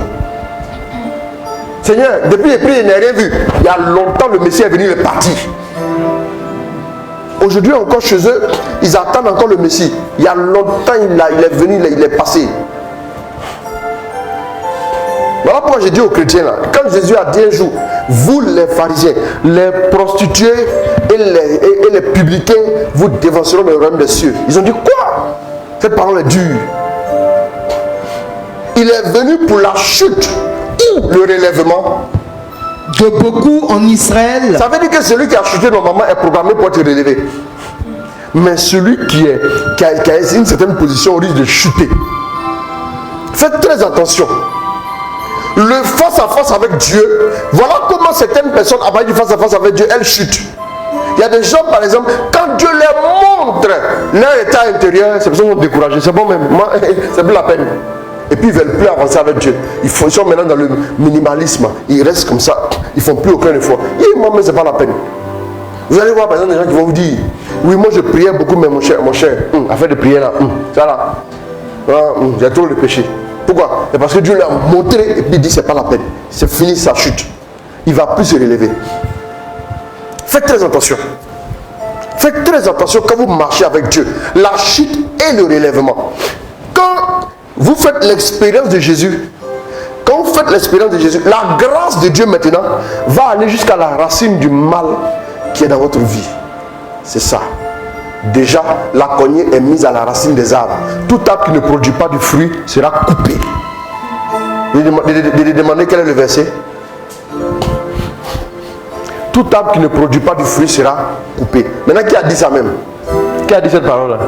Seigneur, depuis les prix, il n'a rien vu. Il y a longtemps, le Messie est venu, il est parti. Aujourd'hui encore chez eux, ils attendent encore le Messie. Il y a longtemps, il est venu, il est passé. Voilà pourquoi j'ai dit aux chrétiens, là, quand Jésus a dit un jour, vous les pharisiens, les prostituées et les publicains, vous dévanceront le royaume des cieux. Ils ont dit quoi? Cette parole est dure. Il est venu pour la chute ou le relèvement de beaucoup en Israël. Ça veut dire que celui qui a chuté normalement est programmé pour être relevé. Mais celui qui a une certaine position risque de chuter. Faites très attention. Le face à face avec Dieu, voilà comment certaines personnes, après du face à face avec Dieu, elles chutent. Il y a des gens, par exemple, quand Dieu leur montre leur état intérieur, ces personnes sont découragées. C'est bon même, moi, c'est plus la peine. Et puis ils ne veulent plus avancer avec Dieu. Ils sont maintenant dans le minimalisme. Ils restent comme ça. Ils ne font plus aucun effort. Et moi, mais ce n'est pas la peine. Vous allez voir par exemple des gens qui vont vous dire, oui, moi je priais beaucoup, mais mon cher, affaire de prière là, ça là, j'ai trop de péché. Pourquoi? C'est parce que Dieu l'a montré et puis il dit c'est pas la peine. C'est fini sa chute. Il ne va plus se relever. Faites très attention. Faites très attention quand vous marchez avec Dieu. La chute et le relèvement. Quand vous faites l'expérience de Jésus, quand vous faites l'expérience de Jésus, la grâce de Dieu maintenant va aller jusqu'à la racine du mal qui est dans votre vie. C'est ça. Déjà, la cognée est mise à la racine des arbres. Tout arbre qui ne produit pas de fruit sera coupé. De demander quel est le verset. Tout arbre qui ne produit pas de fruit sera coupé. Maintenant, qui a dit ça même? Qui a dit cette parole-là?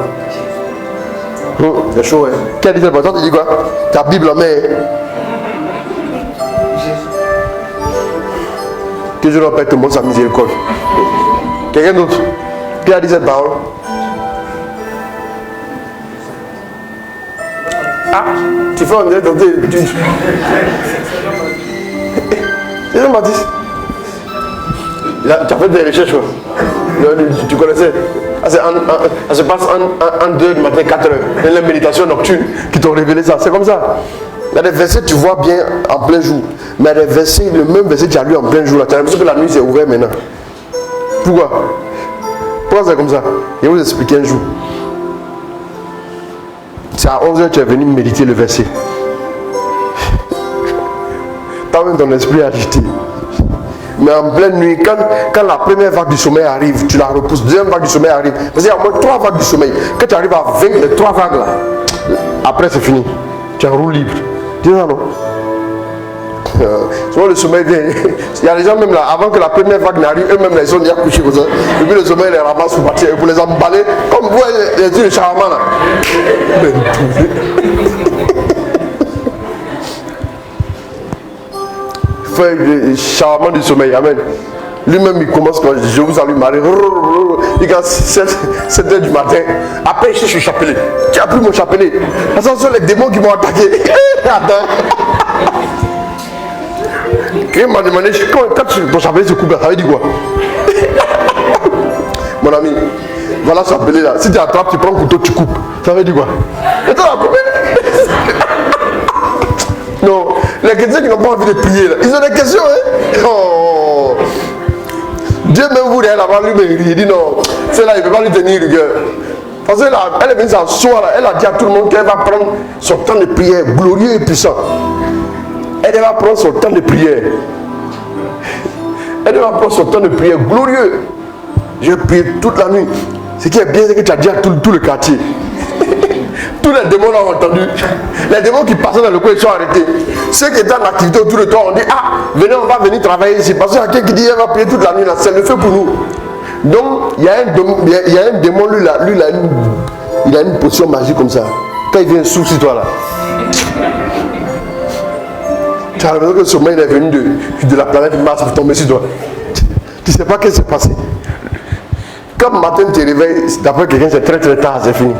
C'est chaud, hein? Qui a dit cette parole? Toi, tu dis quoi? Ta Bible en main. Que Dieu leur paie tout le monde sa miséricorde. Quelqu'un d'autre? Qui a dit cette parole? Ah, tu fais un délai dans tes... C'est Jean-Baptiste. Tu as fait des recherches, quoi. Tu connaissais? Ça se passe en 2 du matin, 4 heures. Il y a la méditation nocturne qui t'ont révélé ça. C'est comme ça. Il y a des versets que tu vois bien en plein jour. Mais il y a des versets, le même verset que tu as lu en plein jour. Tu as l'impression que la nuit s'est ouverte maintenant. Pourquoi? Pourquoi c'est comme ça? Je vais vous expliquer un jour. C'est à 11h que tu es venu méditer le verset. Toi-même ton esprit est agité. Mais en pleine nuit, quand la première vague du sommeil arrive, tu la repousses. Deuxième vague du sommeil arrive. Parce qu'il y a au moins 3 vagues du sommeil. Quand tu arrives à vaincre les 3 vagues là, après c'est fini. Tu es en roue libre. Tu dis non. Souvent le sommeil vient. Il y a des gens même là, avant que la première vague n'arrive, eux-mêmes ils sont déjà couchés comme ça. Et puis le sommeil les ramasse pour partir, pour les emballer, comme vous les yeux de Charlemagne là. Fait le charmant du sommeil, amen. Lui-même il commence quand je vous salue Marie. Il est 7h du matin. Après il cherche le chapelet. Tu as pris mon chapelet. Attention les démons qui m'ont attaqué. Attends. Quelqu'un m'a demandé quand ton chapelet se coupe, ça veut dire quoi? Mon ami, voilà s'appeler là. Si tu attrapes, tu prends le couteau, tu coupes. Ça veut dire quoi? Et toi, la coupé. Non, les chrétiens qui n'ont pas envie de prier, là, ils ont des questions, hein? Oh. Dieu même vous là-bas, lui, il dit non, c'est là, il ne peut pas lui tenir rigueur. Parce qu'elle elle est venue s'asseoir là, elle a dit à tout le monde qu'elle va prendre son temps de prière, glorieux et puissant. Elle va prendre son temps de prière. Elle va prendre son temps de prière glorieux. Je prie toute la nuit. Ce qui est bien, c'est que tu as dit à tout le quartier. Tous les démons l'ont entendu. Les démons qui passaient dans le coin, ils sont arrêtés. Ceux qui étaient en activité autour de toi, on dit, ah, venez, on va venir travailler ici. Parce qu'il y a quelqu'un qui dit, elle va prier toute la nuit, là, c'est le feu pour nous. Donc, il y a un démon, lui, il a une potion magique comme ça. Quand il vient sous toi là, tu as l'impression que le sommeil est venu de la planète Mars pour tomber sur toi. Tu ne sais pas ce qui s'est passé. Quand le matin tu te réveilles, d'après quelqu'un, c'est très très tard, c'est fini.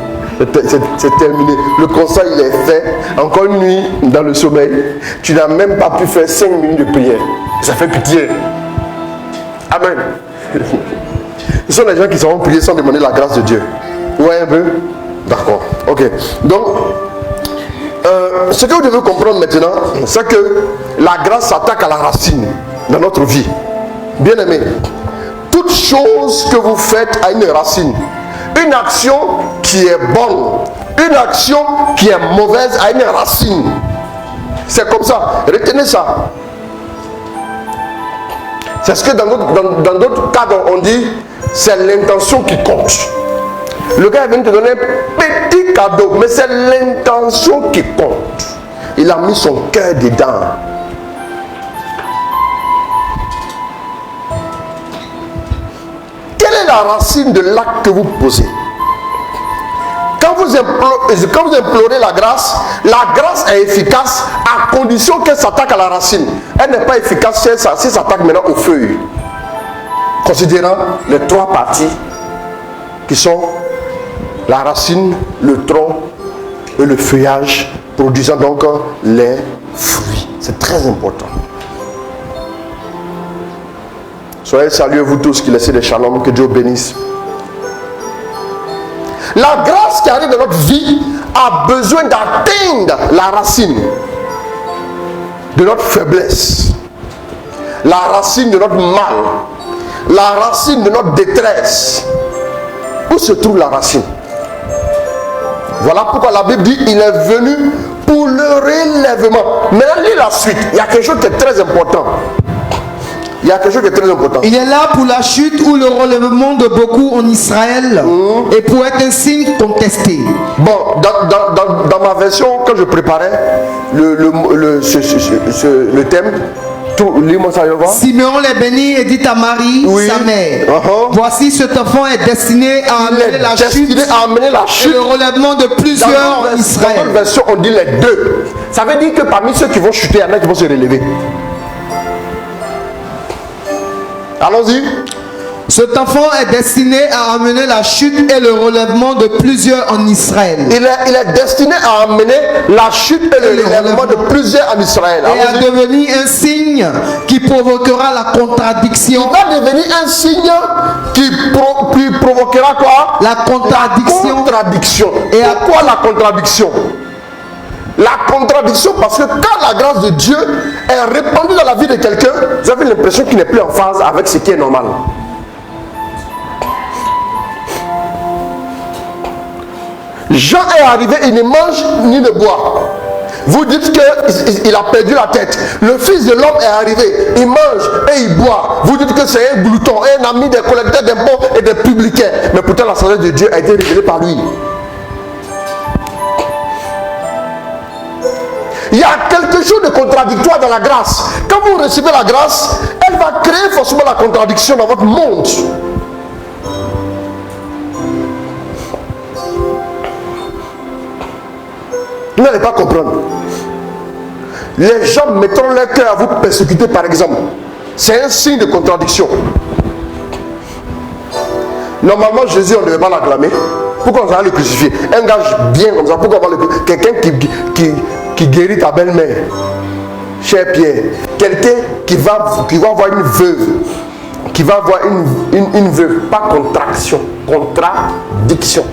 C'est terminé. Le conseil il est fait. Encore une nuit dans le sommeil. Tu n'as même pas pu faire 5 minutes de prière. Ça fait pitié. Amen. Ce sont les gens qui sauront prier sans demander la grâce de Dieu. Ouais, un peu. D'accord. Ok. Donc, ce que vous devez comprendre maintenant, c'est que la grâce s'attaque à la racine dans notre vie. Bien aimé, toute chose que vous faites a une racine. Une action qui est bonne, une action qui est mauvaise a une racine. C'est comme ça. Retenez ça. C'est ce que dans d'autres cadres on dit, c'est l'intention qui compte. Le gars est venu te donner un petit cadeau, mais c'est l'intention qui compte. Il a mis son cœur dedans. Quelle est la racine de l'acte que vous posez? Quand vous implorez la grâce est efficace à condition qu'elle s'attaque à la racine. Elle n'est pas efficace si elle s'attaque maintenant aux feuilles. Considérant les 3 parties qui sont la racine, le tronc et le feuillage, produisant donc les fruits. C'est très important. Soyez salués vous tous qui laissez des shalom, que Dieu bénisse. La grâce qui arrive dans notre vie a besoin d'atteindre la racine de notre faiblesse, la racine de notre mal, la racine de notre détresse. Où se trouve la racine? Voilà pourquoi la Bible dit il est venu pour le relèvement. Maintenant, lis la suite. Il y a quelque chose qui est très important. Il y a quelque chose qui est très important. Il est là pour la chute ou le relèvement de beaucoup en Israël et pour être un signe contesté. Bon, dans ma version, quand je préparais le thème, lis-moi ça, je vois. Simeon les bénit et dit à Marie, sa mère, voici cet enfant est destiné à amener la chute et le relèvement de plusieurs en Israël. Dans notre version, on dit les deux. Ça veut dire que parmi ceux qui vont chuter, il y en a qui vont se relever. Allons-y. Cet enfant est destiné à amener la chute et le relèvement de plusieurs en Israël. Il est destiné à amener la chute et le relèvement de plusieurs en Israël. Et à devenir un signe qui provoquera la contradiction. Il va devenir un signe qui provoquera quoi? La contradiction. Et pourquoi la contradiction? La contradiction parce que quand la grâce de Dieu est répandue dans la vie de quelqu'un, vous avez l'impression qu'il n'est plus en phase avec ce qui est normal. Jean est arrivé, il ne mange ni ne boit. Vous dites qu'il a perdu la tête. Le Fils de l'homme est arrivé, il mange et il boit. Vous dites que c'est un glouton, un ami des collecteurs d'impôts et des publicains. Mais pourtant la sagesse de Dieu a été révélée par lui. Il y a quelque chose de contradictoire dans la grâce. Quand vous recevez la grâce, elle va créer forcément la contradiction dans votre monde. Vous n'allez pas comprendre. Les gens mettront leur cœur à vous persécuter par exemple. C'est un signe de contradiction. Normalement Jésus on ne devait pas l'acclamer. Pourquoi on va le crucifier? Un gars bien comme ça, pourquoi on va le crucifier? Quelqu'un qui guérit ta belle-mère, cher Pierre, quelqu'un qui va voir une veuve, qui va voir une veuve, pas contraction. contradiction.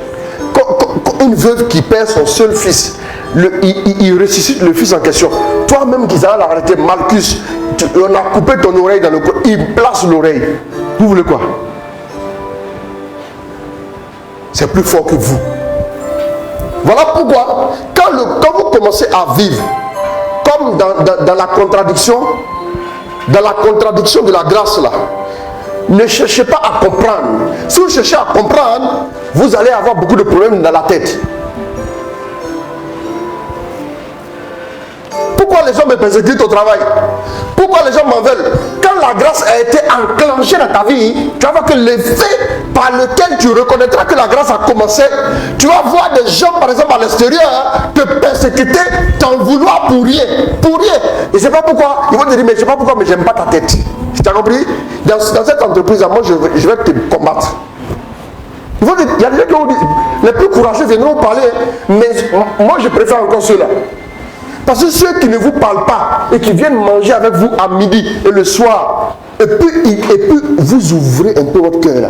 Quand une veuve qui perd son seul fils, il ressuscite le fils en question. Toi-même qui as arrêté Malchus, on a coupé ton oreille dans le corps, il place l'oreille. Vous voulez quoi? C'est plus fort que vous. Voilà pourquoi, quand vous commencez à vivre comme dans la contradiction de la grâce là, ne cherchez pas à comprendre. Si vous cherchez à comprendre, vous allez avoir beaucoup de problèmes dans la tête. Pourquoi les gens me persécutent au travail? Pourquoi les gens m'en veulent? Quand la grâce a été enclenchée dans ta vie, tu vas voir que l'effet par lequel tu reconnaîtras que la grâce a commencé, tu vas voir des gens par exemple à l'extérieur te persécuter, t'en vouloir pour rien. Pour rien. Et c'est pas pourquoi. Ils vont te dire, mais je sais pas pourquoi, mais j'aime pas ta tête. Tu as compris? Dans cette entreprise, moi je vais te combattre. Il y a des gens qui vont dire, les plus courageux viendront parler, mais moi je préfère encore ceux-là. Parce que ceux qui ne vous parlent pas et qui viennent manger avec vous à midi et le soir, et puis vous ouvrez un peu votre cœur là.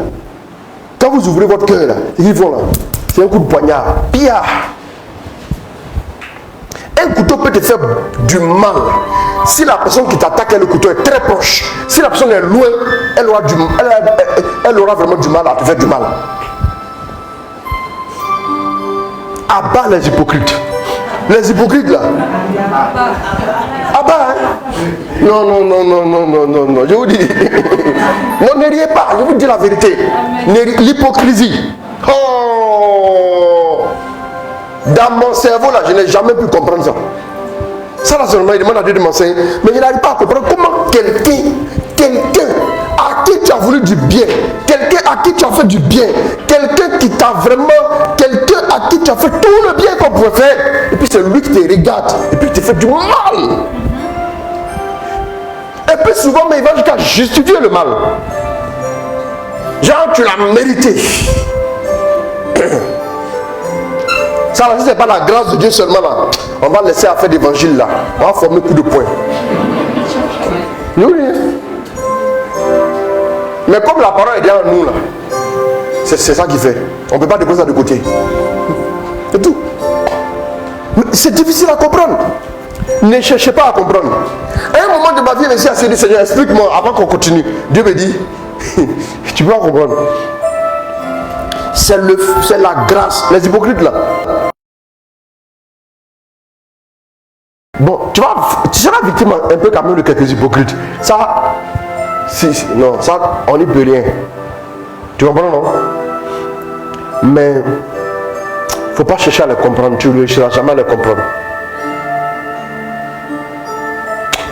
Quand vous ouvrez votre cœur là, ils vont là. C'est un coup de poignard. Pia. Un couteau peut te faire du mal. Si la personne qui t'attaque, le couteau est très proche. Si la personne est loin, elle aura vraiment du mal à te faire du mal. Abat les hypocrites. Les hypocrites là. Ah bah hein? Non, je vous dis. Non, ne riez pas, je vous dis la vérité. L'hypocrisie. Oh! Dans mon cerveau là, je n'ai jamais pu comprendre ça. Ça là seulement, il demande à Dieu de m'enseigner. Mais je n'arrive pas à comprendre comment quelqu'un à qui tu as voulu du bien, quelqu'un à qui tu as fait du bien, quelqu'un qui t'a vraiment, quelqu'un à qui tu as fait tout le bien qu'on pouvait faire, et puis c'est lui qui te regarde, et puis il te fait du mal. Et puis souvent, mais il va jusqu'à justifier le mal. Genre, tu l'as mérité. Ça, si ce n'est pas la grâce de Dieu seulement là, on va laisser à faire d'évangile là, on va former coup de poing. Oui. Mais comme la parole est derrière nous là, c'est ça qui fait. On ne peut pas déposer ça de côté. C'est tout. Mais c'est difficile à comprendre. Ne cherchez pas à comprendre. À un moment de ma vie, je me suis assis et dit, Seigneur, explique-moi avant qu'on continue. Dieu me dit, tu peux pas comprendre. C'est la grâce. Les hypocrites là. Bon, tu seras victime un peu quand même de quelques hypocrites. Ça, non, ça, on n'y peut rien. Tu comprends, non? Mais, faut pas chercher à les comprendre. Tu ne réussiras jamais à les comprendre.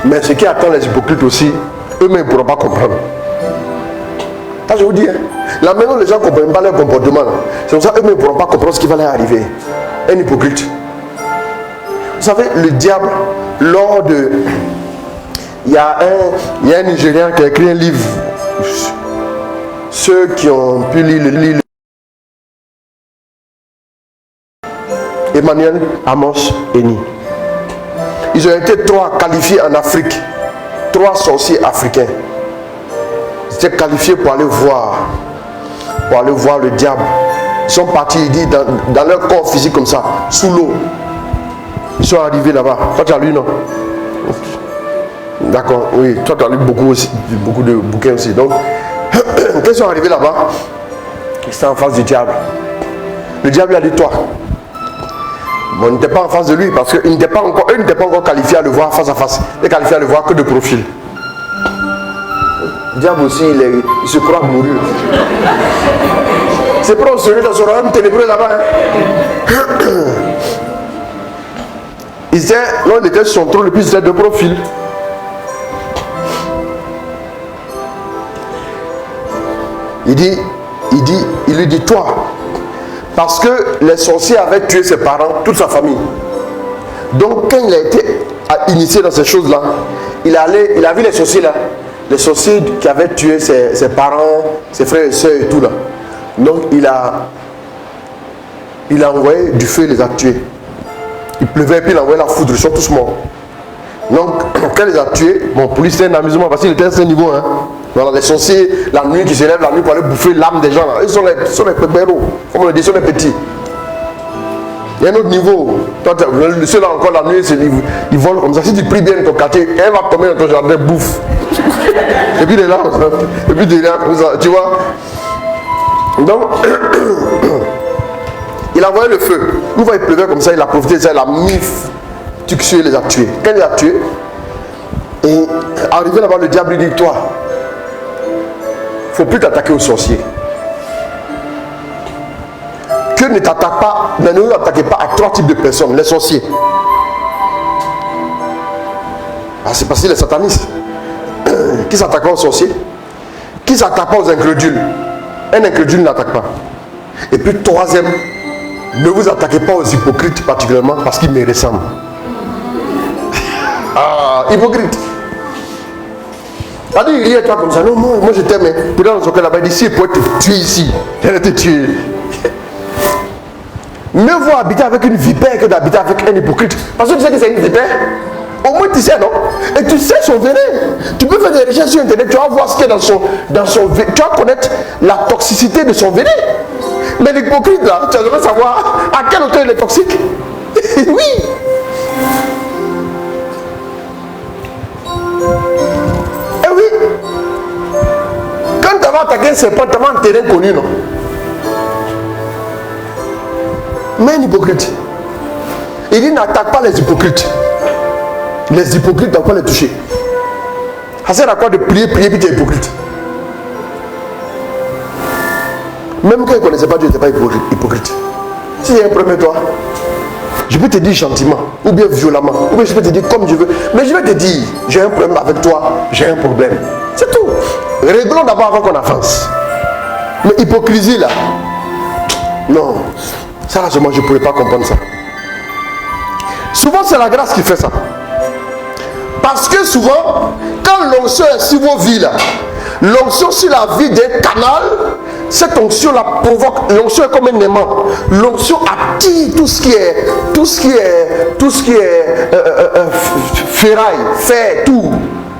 Mais ce qui attend les hypocrites aussi, eux-mêmes ne pourront pas comprendre. Ça, je vous dis, hein, la maison, les gens ne comprennent pas leur comportement. C'est pour ça qu'eux-mêmes ne pourront pas comprendre ce qui va leur arriver. Un hypocrite. Vous savez, le diable, lors de... Il y a un Nigérian qui a écrit un livre. Ceux qui ont pu lire le livre. Emmanuel Amos Eni. Ils ont été 3 qualifiés en Afrique. 3 sorciers africains. Ils étaient qualifiés pour aller voir le diable. Ils sont partis, il dit, dans leur corps physique comme ça, sous l'eau. Ils sont arrivés là-bas. Toi, tu as lu, non? D'accord, oui. Toi, tu as lu beaucoup de bouquins aussi. Donc, quand ils sont arrivés là-bas, ils étaient en face du diable. Le diable lui a dit, toi. Bon, on n'était pas en face de lui parce qu'ils n'étaient pas encore qualifiés à le voir face à face. Ils étaient qualifiés à le voir que de profil. Le diable aussi, il se croit mourir. C'est pour se dans son royaume ténébreux là-bas. Hein? L'un était sur son trône, le plus était de profil. Il lui dit, toi, parce que les sorciers avaient tué ses parents, toute sa famille. Donc quand il a été initié dans ces choses-là, il a vu les sorciers là, les sorciers qui avaient tué ses parents, ses frères et soeurs et tout là. Donc il a envoyé du feu, il les a tués. Il pleuvait et puis il a envoyé la foudre, ils sont tous morts. Donc quand il les a tués, bon, pour lui c'est un amusement parce qu'il était à ce niveau. Hein. Voilà, les sorciers, la nuit, qui se lèvent la nuit pour aller bouffer l'âme des gens. Là. Ils sont les pébéros, comme on le dit, ils sont les petits. Il y a un autre niveau. Ceux-là encore la nuit, ils volent comme ça. Si tu pries bien ton quartier, elle va tomber dans ton jardin, bouffe. Et puis il est là, et puis il est là comme ça, tu vois. Donc, il a envoyé le feu. Une fois il pleuvait comme ça, il a profité de ça, il a mis Tuxu, il les a tués. Quand il a tué, et arrivé là-bas, le diable lui dit, toi, il ne faut plus t'attaquer aux sorciers. Que ne t'attaque pas, ne nous attaquez pas à 3 types de personnes, les sorciers. Ah, c'est parce qu'il est sataniste. Qui s'attaque pas aux sorciers? Qui s'attaque pas aux incrédules? Un incrédule n'attaque pas. Et puis troisième, ne vous attaquez pas aux hypocrites particulièrement parce qu'ils me ressemblent. Ah, hypocrite. Il dit, il riait toi comme ça. Non, moi je t'aime. Puis dans son cœur là-bas, il dit, si il pourrait te tuer ici, il allait te tuer. Mieux vaut habiter avec une vipère que d'habiter avec un hypocrite. Parce que tu sais que c'est une vipère. Au moins tu sais, non? Et tu sais son venin. Tu peux faire des recherches sur internet, tu vas voir ce qu'il y a dans son venin. Tu vas connaître la toxicité de son venin. Mais l'hypocrite là, tu vas savoir à quelle hauteur il est toxique. Oui. Eh oui. Quand tu vas attaquer un serpent, tu vas en terrain connu, non? Mais un hypocrite, il dit n'attaque pas les hypocrites. Les hypocrites, on peut les toucher. Ça sert à quoi de prier, puis tu es hypocrite? Même quand il ne connaissait pas Dieu, il n'était pas hypocrite. S'il y a un problème, toi, je peux te dire gentiment, ou bien violemment, ou bien je peux te dire comme je veux. Mais je vais te dire, j'ai un problème avec toi, j'ai un problème. C'est tout. Réglons d'abord avant qu'on avance. Mais hypocrisie là, non. Ça, moi, je ne pourrais pas comprendre ça. Souvent, c'est la grâce qui fait ça. Parce que souvent, quand l'onction est sur vos vies, l'onction sur la vie d'un canal, cette onction-là provoque, l'onction est comme un aimant. L'onction attire tout ce qui est ferraille, fer, tout.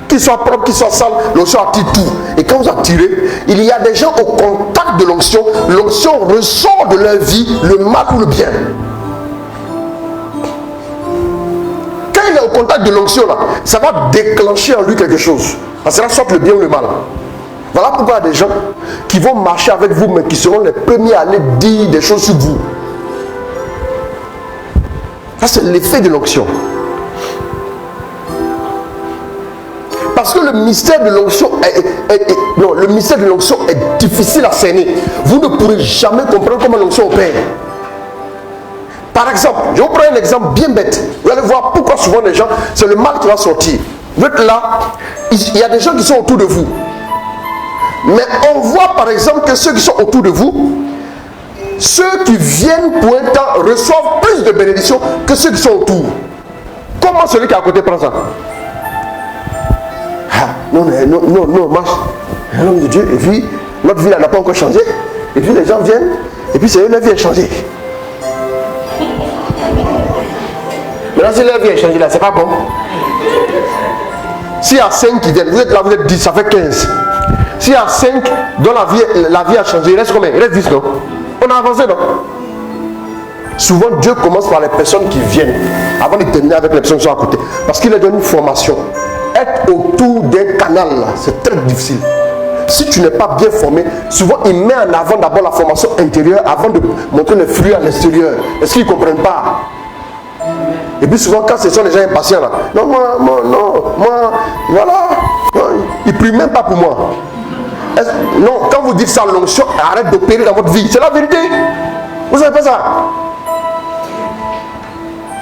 Qu'il soit propre, qu'il soit sale, l'onction attire tout. Et quand vous attirez, il y a des gens au contact de l'onction ressort de leur vie le mal ou le bien. Quand il est au contact de l'onction là, ça va déclencher en lui quelque chose. Ça sera soit le bien ou le mal. Voilà pourquoi il y a des gens qui vont marcher avec vous, mais qui seront les premiers à aller dire des choses sur vous. Ça c'est l'effet de l'onction. Parce que le mystère de l'onction est difficile à cerner. Vous ne pourrez jamais comprendre comment l'onction opère. Par exemple, je vous prends un exemple bien bête. Vous allez voir pourquoi souvent les gens, c'est le mal qui va sortir. Vous êtes là, il y a des gens qui sont autour de vous. Mais on voit par exemple que ceux qui sont autour de vous, ceux qui viennent pour un temps reçoivent plus de bénédictions que ceux qui sont autour. Comment celui qui est à côté prend ça? Non, marche. Un homme de Dieu, et puis notre vie n'a pas encore changé. Et puis les gens viennent, et puis c'est eux, leur vie est changée. Maintenant, si leur vie est changée là, c'est pas bon. S'il y a 5 qui viennent, vous êtes là, vous êtes 10, ça fait 15. S'il y a 5 dont la vie a changé, il reste combien? Il reste 10, non? On a avancé, non? Souvent, Dieu commence par les personnes qui viennent, avant de terminer avec les personnes qui sont à côté. Parce qu'il leur donne une formation. Être autour d'un canal, c'est très difficile. Si tu n'es pas bien formé, souvent il met en avant d'abord la formation intérieure avant de montrer les fruits à l'extérieur. Est-ce qu'ils ne comprennent pas? Et puis souvent quand ce sont les gens impatients là, non, voilà, non, ils ne prient même pas pour moi. Non, quand vous dites ça, l'onction arrête d'opérer dans votre vie. C'est la vérité. Vous savez pas ça?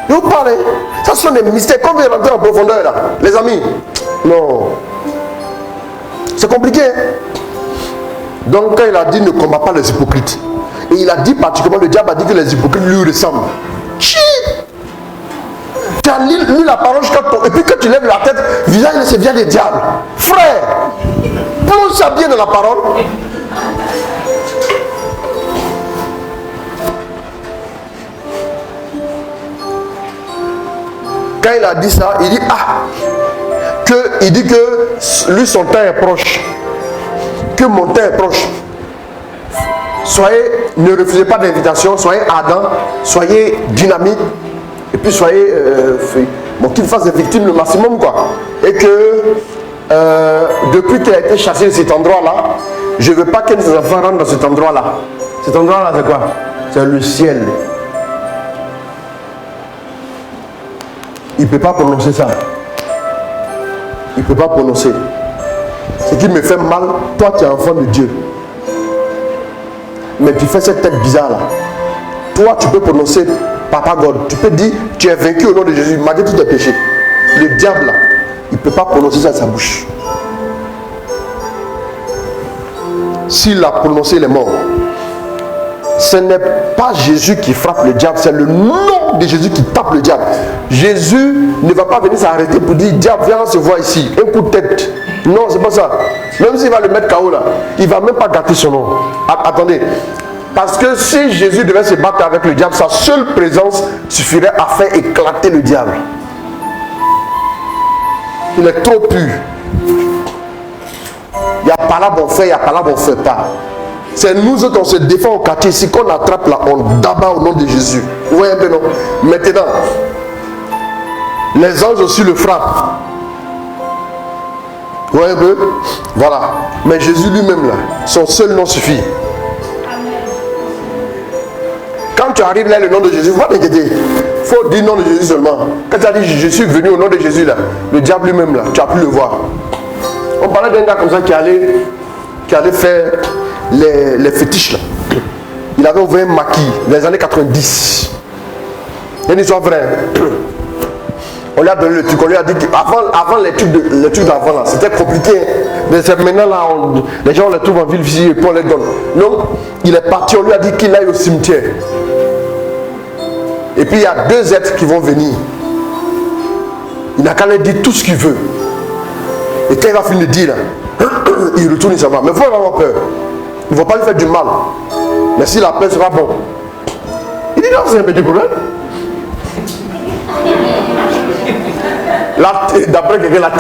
Je vous parle, ça sont des mystères. Quand vous rentrez en profondeur là, les amis, non. C'est compliqué. Donc quand il a dit ne combat pas les hypocrites, et il a dit particulièrement, le diable a dit que les hypocrites lui ressemblent. Chi! Tu as lu la parole jusqu'à toi, et puis quand tu lèves la tête, visage c'est bien des diables. Frère, plonge ça bien dans la parole. Quand il a dit ça, il dit, ah, il dit que lui, son temps est proche. Que mon temps est proche. Ne refusez pas d'invitation, soyez ardents, soyez dynamiques, et puis soyez, qu'il fasse des victimes le maximum, quoi. Et que, depuis qu'il a été chassé de cet endroit-là, je ne veux pas que nos enfants rentrent dans cet endroit-là. Cet endroit-là, c'est quoi? C'est le ciel. Il ne peut pas prononcer ça. Il ne peut pas prononcer. Ce qui me fait mal, toi tu es enfant de Dieu. Mais tu fais cette tête bizarre là. Toi tu peux prononcer Papa God. Tu peux dire tu es vaincu au nom de Jésus, malgré tous tes péchés. Le diable là, il ne peut pas prononcer ça de sa bouche. S'il l'a prononcé, il est mort. Ce n'est pas Jésus qui frappe le diable, c'est le nom de Jésus qui tape le diable. Jésus ne va pas venir s'arrêter pour dire diable, viens se voir ici, un coup de tête. Non, c'est pas ça. Même s'il va le mettre KO là, il ne va même pas gâter son nom. Attendez, parce que si Jésus devait se battre avec le diable, sa seule présence suffirait à faire éclater le diable. Il est trop pur. Il n'y a pas là bon fait, il n'y a pas là bon fait pas. C'est nous autres, on se défend au quartier. Si qu'on attrape là, on d'abat au nom de Jésus. Vous voyez un peu, non? Maintenant, les anges aussi le frappent. Vous voyez un peu? Voilà. Mais Jésus lui-même là, son seul nom suffit. Quand tu arrives là, le nom de Jésus, il ne faut pas t'inquiéter. Il faut dire le nom de Jésus seulement. Quand tu as dit je suis venu au nom de Jésus là, le diable lui-même là, tu as pu le voir. On parlait d'un gars comme ça qui allait faire les fétiches là. Il avait ouvert un maquis dans les années 90. Il y a une histoire vraie. On lui a donné le truc, on lui a dit qu'avant les trucs d'avant là, c'était compliqué. Mais c'est maintenant là, les gens les trouvent en ville ici et puis on les donne. Donc il est parti, on lui a dit qu'il aille au cimetière. Et puis il y a deux êtres qui vont venir. Il n'a qu'à leur dire tout ce qu'il veut. Et quand il va finir de dire là, il retourne, il s'en va. Mais il faut avoir peur. Il ne va pas lui faire du mal. Mais si la paix sera bon. Il dit non, c'est un petit problème. D'après quelqu'un, la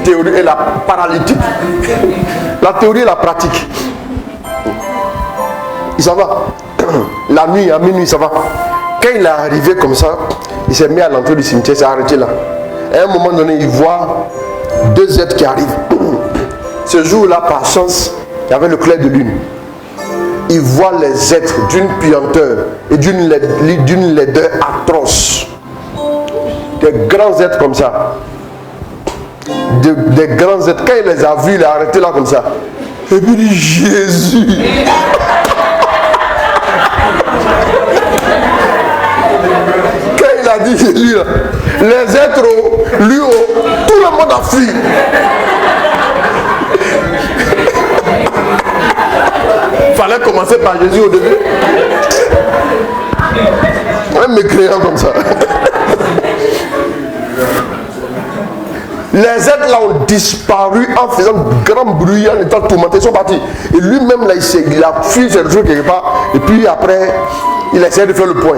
théorie est la paralytique. La théorie est la pratique. Il s'en va. La nuit, à minuit, il s'en va. Quand il est arrivé comme ça, il s'est mis à l'entrée du cimetière, il s'est arrêté là. Et à un moment donné, il voit deux êtres qui arrivent. Ce jour-là, par chance, il y avait le clair de lune. Il voit les êtres d'une puanteur et d'une laideur atroce. Des grands êtres comme ça. Des grands êtres. Quand il les a vus, il est arrêté là comme ça. Et puis il dit Jésus. Quand il a dit Jésus, là, les êtres lui, tout le monde a fui. Il fallait commencer par Jésus au début. Un mécréant comme ça. Les êtres là ont disparu en faisant grand bruit, en étant tourmentés, ils sont partis. Et lui-même là, il a fui, il s'est retrouvé quelque part. Et puis après, il a essayé de faire le point.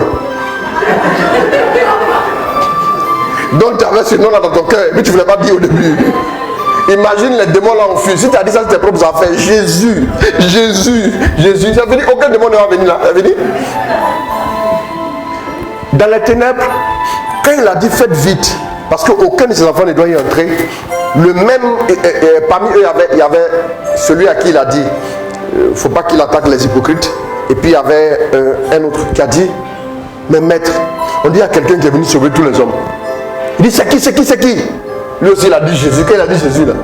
Donc tu avais ce nom là dans ton cœur, mais tu ne voulais pas dire au début. Imagine les démons là ont fui. Si tu as dit ça, c'est tes propres affaires. Jésus, Jésus, Jésus. Ça veut dire aucun démon ne va venir là. Ça veut dire dans les ténèbres, quand il a dit faites vite, parce qu'aucun de ses enfants ne doit y entrer, le même, parmi eux, il y avait celui à qui il a dit il ne faut pas qu'il attaque les hypocrites. Et puis il y avait un autre qui a dit mais maître, on dit à quelqu'un qui est venu sauver tous les hommes. Il dit c'est qui, c'est qui, c'est qui? Lui aussi il a dit Jésus. Quand il a dit Jésus là,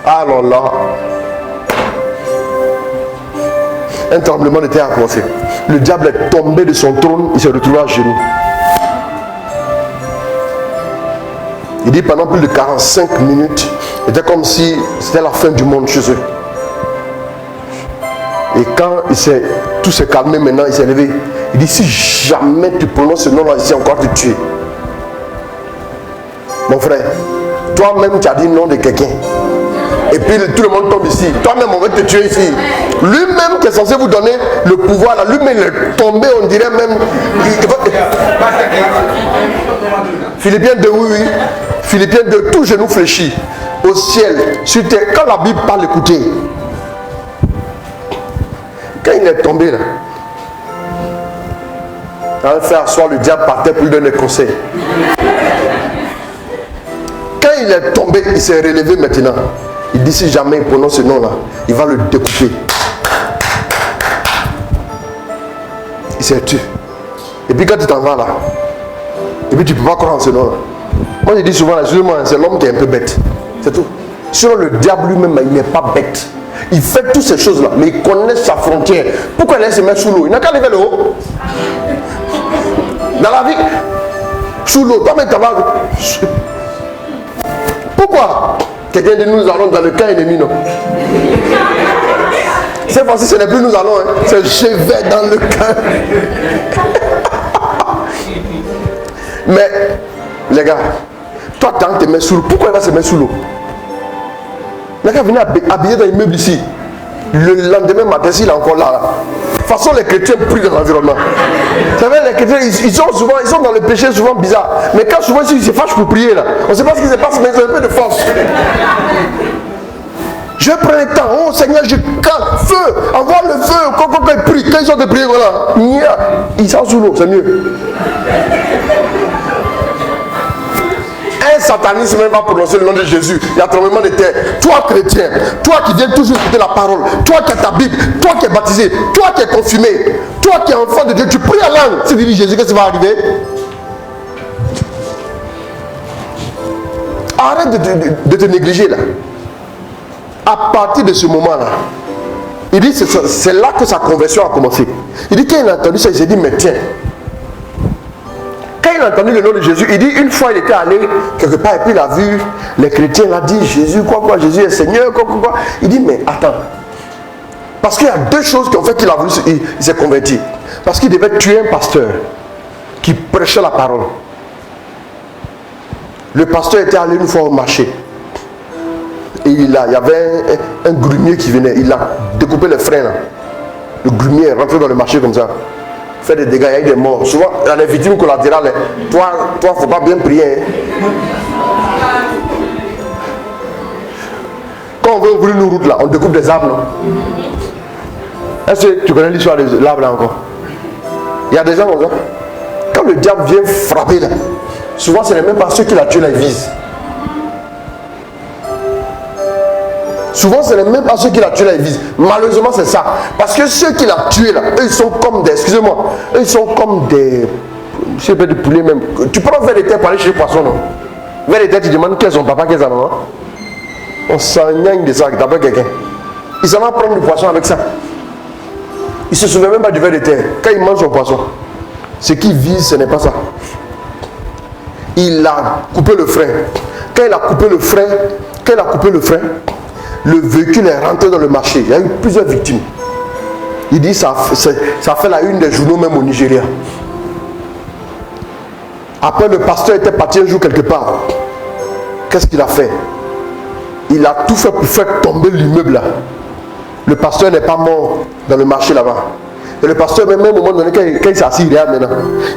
alors là, un tremblement de terre a commencé. Le diable est tombé de son trône, il s'est retrouvé à genoux. Il dit pendant plus de 45 minutes, c'était comme si c'était la fin du monde chez eux. Et quand tout s'est calmé maintenant, il s'est levé. Il dit si jamais tu prononces ce nom-là ici, encore te tuer. Mon frère, toi-même tu as dit le nom de quelqu'un. Et puis tout le monde tombe ici. Toi-même on va te tuer ici. Lui-même qui est censé vous donner le pouvoir, là, lui-même il est tombé, on dirait même. Philippiens 2, oui, oui. Philippiens 2, tout genou fléchi au ciel, sur terre. Quand la Bible parle, écoutez. Quand il est tombé là, on a fait asseoir le diable par terre pour lui donner des conseils. Quand il est tombé, il s'est relevé maintenant. Il dit si jamais il prononce ce nom-là, il va le découper. Il s'est tué. Et puis quand tu t'en vas là, et puis tu ne peux pas croire en ce nom-là. Moi je dis souvent, excusez-moi, c'est l'homme qui est un peu bête. C'est tout. Sinon le diable lui-même, il n'est pas bête. Il fait toutes ces choses-là, mais il connaît sa frontière. Pourquoi il laisse se mettre sous l'eau? Il n'a qu'à lever le haut. Dans la vie, sous l'eau, toi-même tu vas. Pourquoi? Quelqu'un dit nous allons dans le camp ennemi, non? Cette fois-ci, ce n'est plus nous allons, hein. C'est je vais dans le camp. Mais, les gars, toi, quand tu te mets sous l'eau, pourquoi il va se mettre sous l'eau? Les gars, venez habiller dans l'immeuble ici. Le lendemain matin, s'il est encore là. De toute façon, les chrétiens prient dans l'environnement. Vous savez, les chrétiens, ils sont dans le péché souvent bizarre. Mais quand souvent ils se fâchent pour prier, là, on ne sait pas ce qui se passe, mais ils ont un peu de force. Je prends le temps, oh Seigneur, je calme, feu, envoie le feu, quand ils prient, quand ils sont de prier, voilà, ils sont sous l'eau, c'est mieux. Un sataniste même va prononcer le nom de Jésus, il y a tremblement de terre. Toi chrétien, toi qui viens toujours écouter la parole, toi qui as ta Bible, toi qui es baptisé, toi qui es confirmé, toi qui es enfant de Dieu, tu pries à langue. Si tu dis Jésus, qu'est-ce qui va arriver? Arrête de te négliger là. À partir de ce moment-là, il dit c'est là que sa conversion a commencé. Il dit quand il a entendu ça, il s'est dit mais tiens. Quand il a entendu le nom de Jésus, il dit une fois il était allé quelque part et puis il a vu les chrétiens, il a dit Jésus, quoi, Jésus est Seigneur, quoi. Il dit mais attends. Parce qu'il y a deux choses qui ont fait qu'il a voulu, il s'est converti. Parce qu'il devait tuer un pasteur qui prêchait la parole. Le pasteur était allé une fois au marché. Et il y avait un grumier qui venait, il a découpé les freins là. Le grumier est rentré dans le marché comme ça. Fait des dégâts, il y a eu des morts. Souvent, il y a des victimes collatérales. Toi, il ne faut pas bien prier. Hein. Quand on veut ouvrir une route là, on découpe des arbres. Non? Est-ce que tu connais l'histoire de l'arbre là encore? Il y a des gens comme ça. Quand le diable vient frapper là, souvent ce n'est même pas ceux qui l'ont tué là, ils visent. Souvent, ce n'est même pas ceux qui l'ont tué là, ils visent. Malheureusement, c'est ça. Parce que ceux qui l'ont tué là, eux, ils sont comme des. Excusez-moi. Eux, ils sont comme des. Je sais pas, des poulets même. Tu prends vers les terres pour aller chez les poissons, non? Vers les terres, tu demandes quels sont papa, quels sont maman. On s'engagne de ça, d'après quelqu'un. Ils s'en vont prendre du poisson avec ça. Ils ne se souviennent même pas du ver de terre. Quand ils mangent son poisson, ce qu'ils visent, ce n'est pas ça. Il a coupé le frein. Quand il a coupé le frein, le véhicule est rentré dans le marché. Il y a eu plusieurs victimes. Il dit ça fait la une des journaux même au Nigeria. Après, le pasteur était parti un jour quelque part. Qu'est-ce qu'il a fait? Il a tout fait pour faire tomber l'immeuble là. Le pasteur n'est pas mort dans le marché là-bas. Et le pasteur, même au moment donné, quand il s'assied, il regarde maintenant.